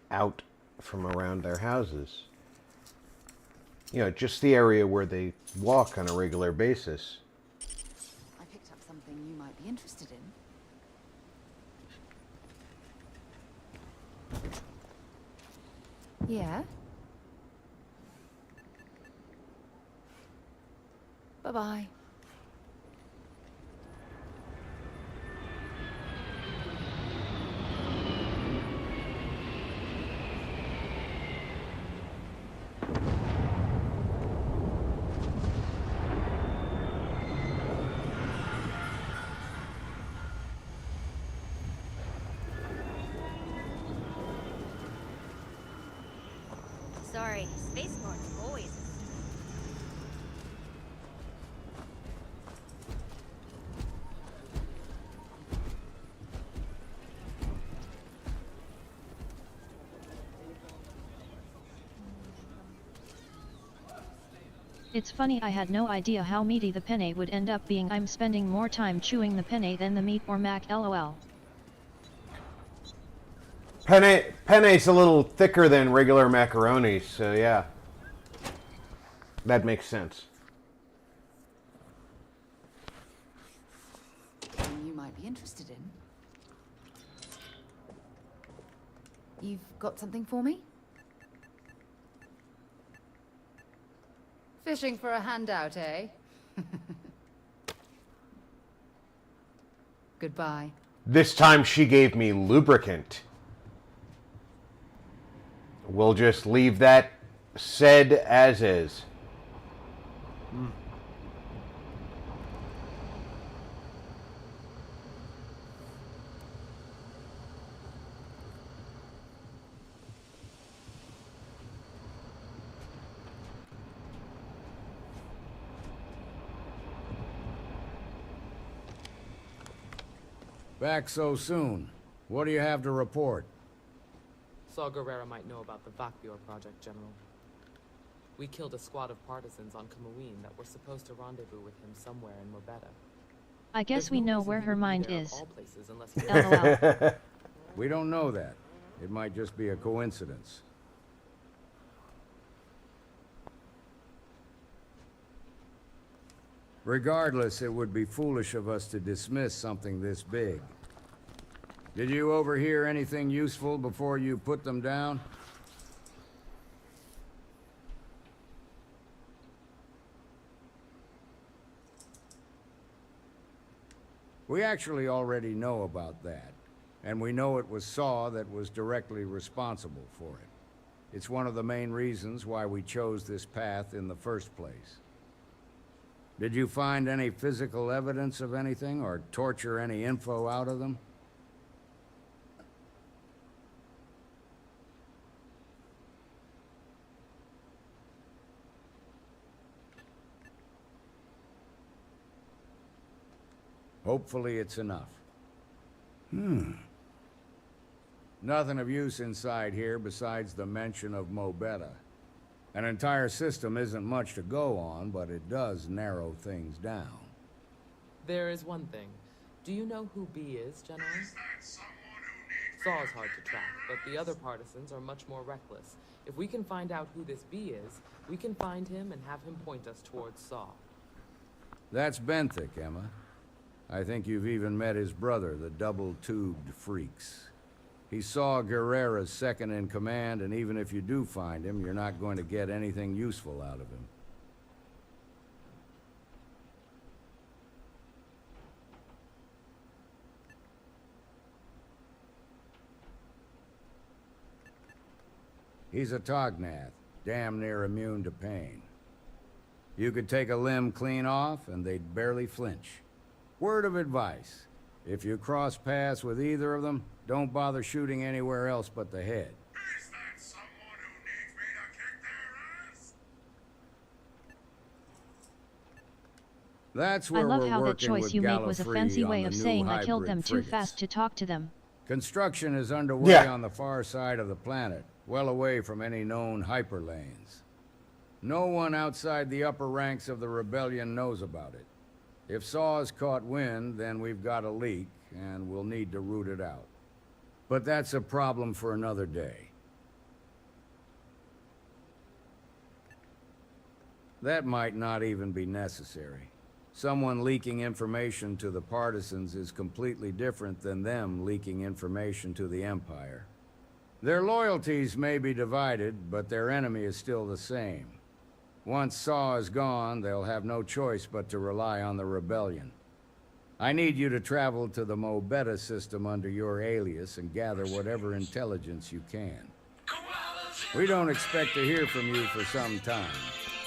out from around their houses. You know, just the area where they walk on a regular basis. I picked up something you might be interested in. Yeah? Bye-bye. Sorry, spaceport's always. It's funny, I had no idea how meaty the penne would end up being. I'm spending more time chewing the penne than the meat or mac, lol. Penne's a little thicker than regular macaroni, so yeah. That makes sense. You might be interested in. You've got something for me? Fishing for a handout, eh? Goodbye. This time she gave me lubricant. We'll just leave that said as is. Back so soon. What do you have to report? Saw Guerrera might know about the Vakbior project, General. We killed a squad of partisans on Kamaween that were supposed to rendezvous with him somewhere in Mobetta. I guess we know where her mind is. LOL. We don't know that. It might just be a coincidence. Regardless, it would be foolish of us to dismiss something this big. Did you overhear anything useful before you put them down? We actually already know about that, and we know it was Saw that was directly responsible for it. It's one of the main reasons why we chose this path in the first place. Did you find any physical evidence of anything, or torture any info out of them? Hopefully it's enough. Nothing of use inside here besides the mention of Mobetta. An entire system isn't much to go on, but it does narrow things down. There is one thing. Do you know who B is, General? Saw is hard to track, but the other partisans are much more reckless. If we can find out who this B is, we can find him and have him point us towards Saw. That's Benthic, Emma. I think you've even met his brother, the double-tubed freaks. He Saw Guerrera's second in command, and even if you do find him, you're not going to get anything useful out of him. He's a Tognath, damn near immune to pain. You could take a limb clean off, and they'd barely flinch. Word of advice, if you cross paths with either of them, don't bother shooting anywhere else but the head. Is that someone who needs me to kick their ass? That's I where love we're how that working choice with you make was a Gallifrey fancy on way the of new saying I killed hybrid them too frigates. fast to talk to them. Construction is underway Yeah. on the far side of the planet, well away from any known hyperlanes. No one outside the upper ranks of the rebellion knows about it. If Saw's caught wind, then we've got a leak, and we'll need to root it out. But that's a problem for another day. That might not even be necessary. Someone leaking information to the partisans is completely different than them leaking information to the Empire. Their loyalties may be divided, but their enemy is still the same. Once Saw is gone, they'll have no choice but to rely on the rebellion. I need you to travel to the Mobetta system under your alias and gather whatever intelligence you can. We don't expect to hear from you for some time.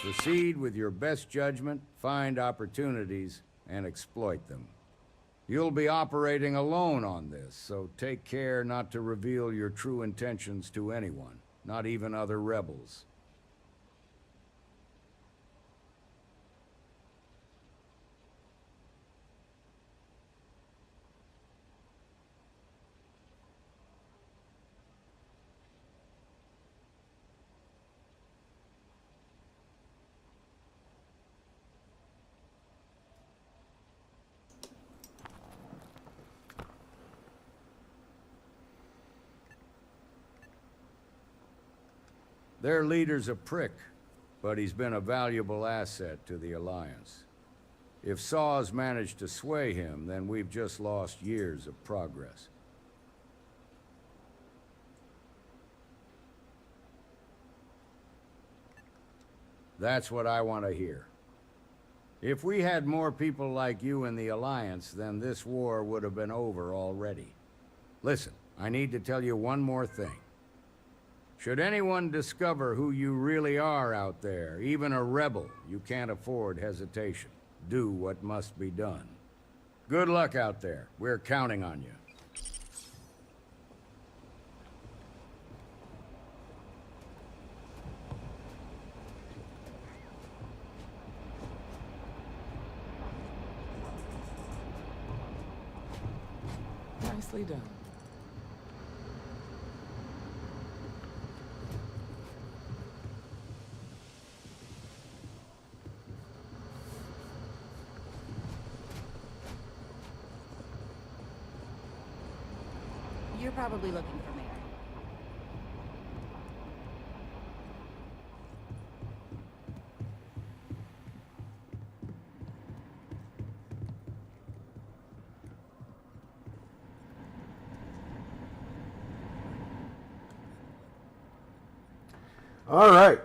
Proceed with your best judgment, find opportunities, and exploit them. You'll be operating alone on this, so take care not to reveal your true intentions to anyone, not even other rebels. Their leader's a prick, but he's been a valuable asset to the Alliance. If Saw's managed to sway him, then we've just lost years of progress. That's what I want to hear. If we had more people like you in the Alliance, then this war would have been over already. Listen, I need to tell you one more thing. Should anyone discover who you really are out there, even a rebel, you can't afford hesitation. Do what must be done. Good luck out there. We're counting on you. Nicely done. You're probably looking for Mary. All right.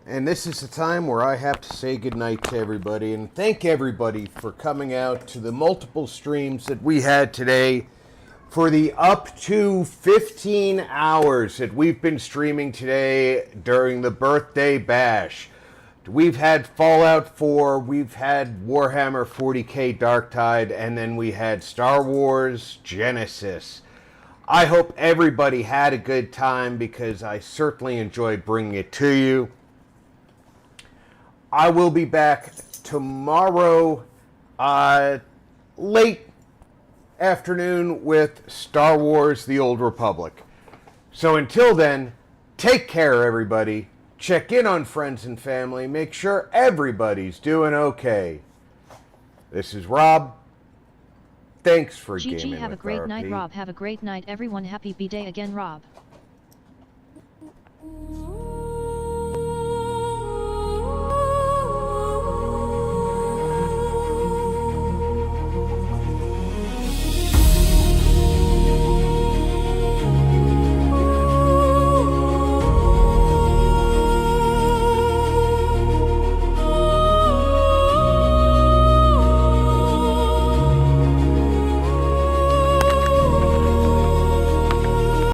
And this is the time where I have to say goodnight to everybody and thank everybody for coming out to the multiple streams that we had today for the up to 15 hours that we've been streaming today during the birthday bash. We've had Fallout 4, we've had Warhammer 40k Darktide, and then we had Star Wars Genesis. I hope everybody had a good time because I certainly enjoyed bringing it to you. I will be back tomorrow late afternoon with Star Wars The Old Republic. So until then, take care everybody. Check in on friends and family. Make sure everybody's doing okay. This is Rob. Thanks for gaming GG, have a with great RP. night, Rob. Have a great night, everyone. Happy B-Day again, Rob.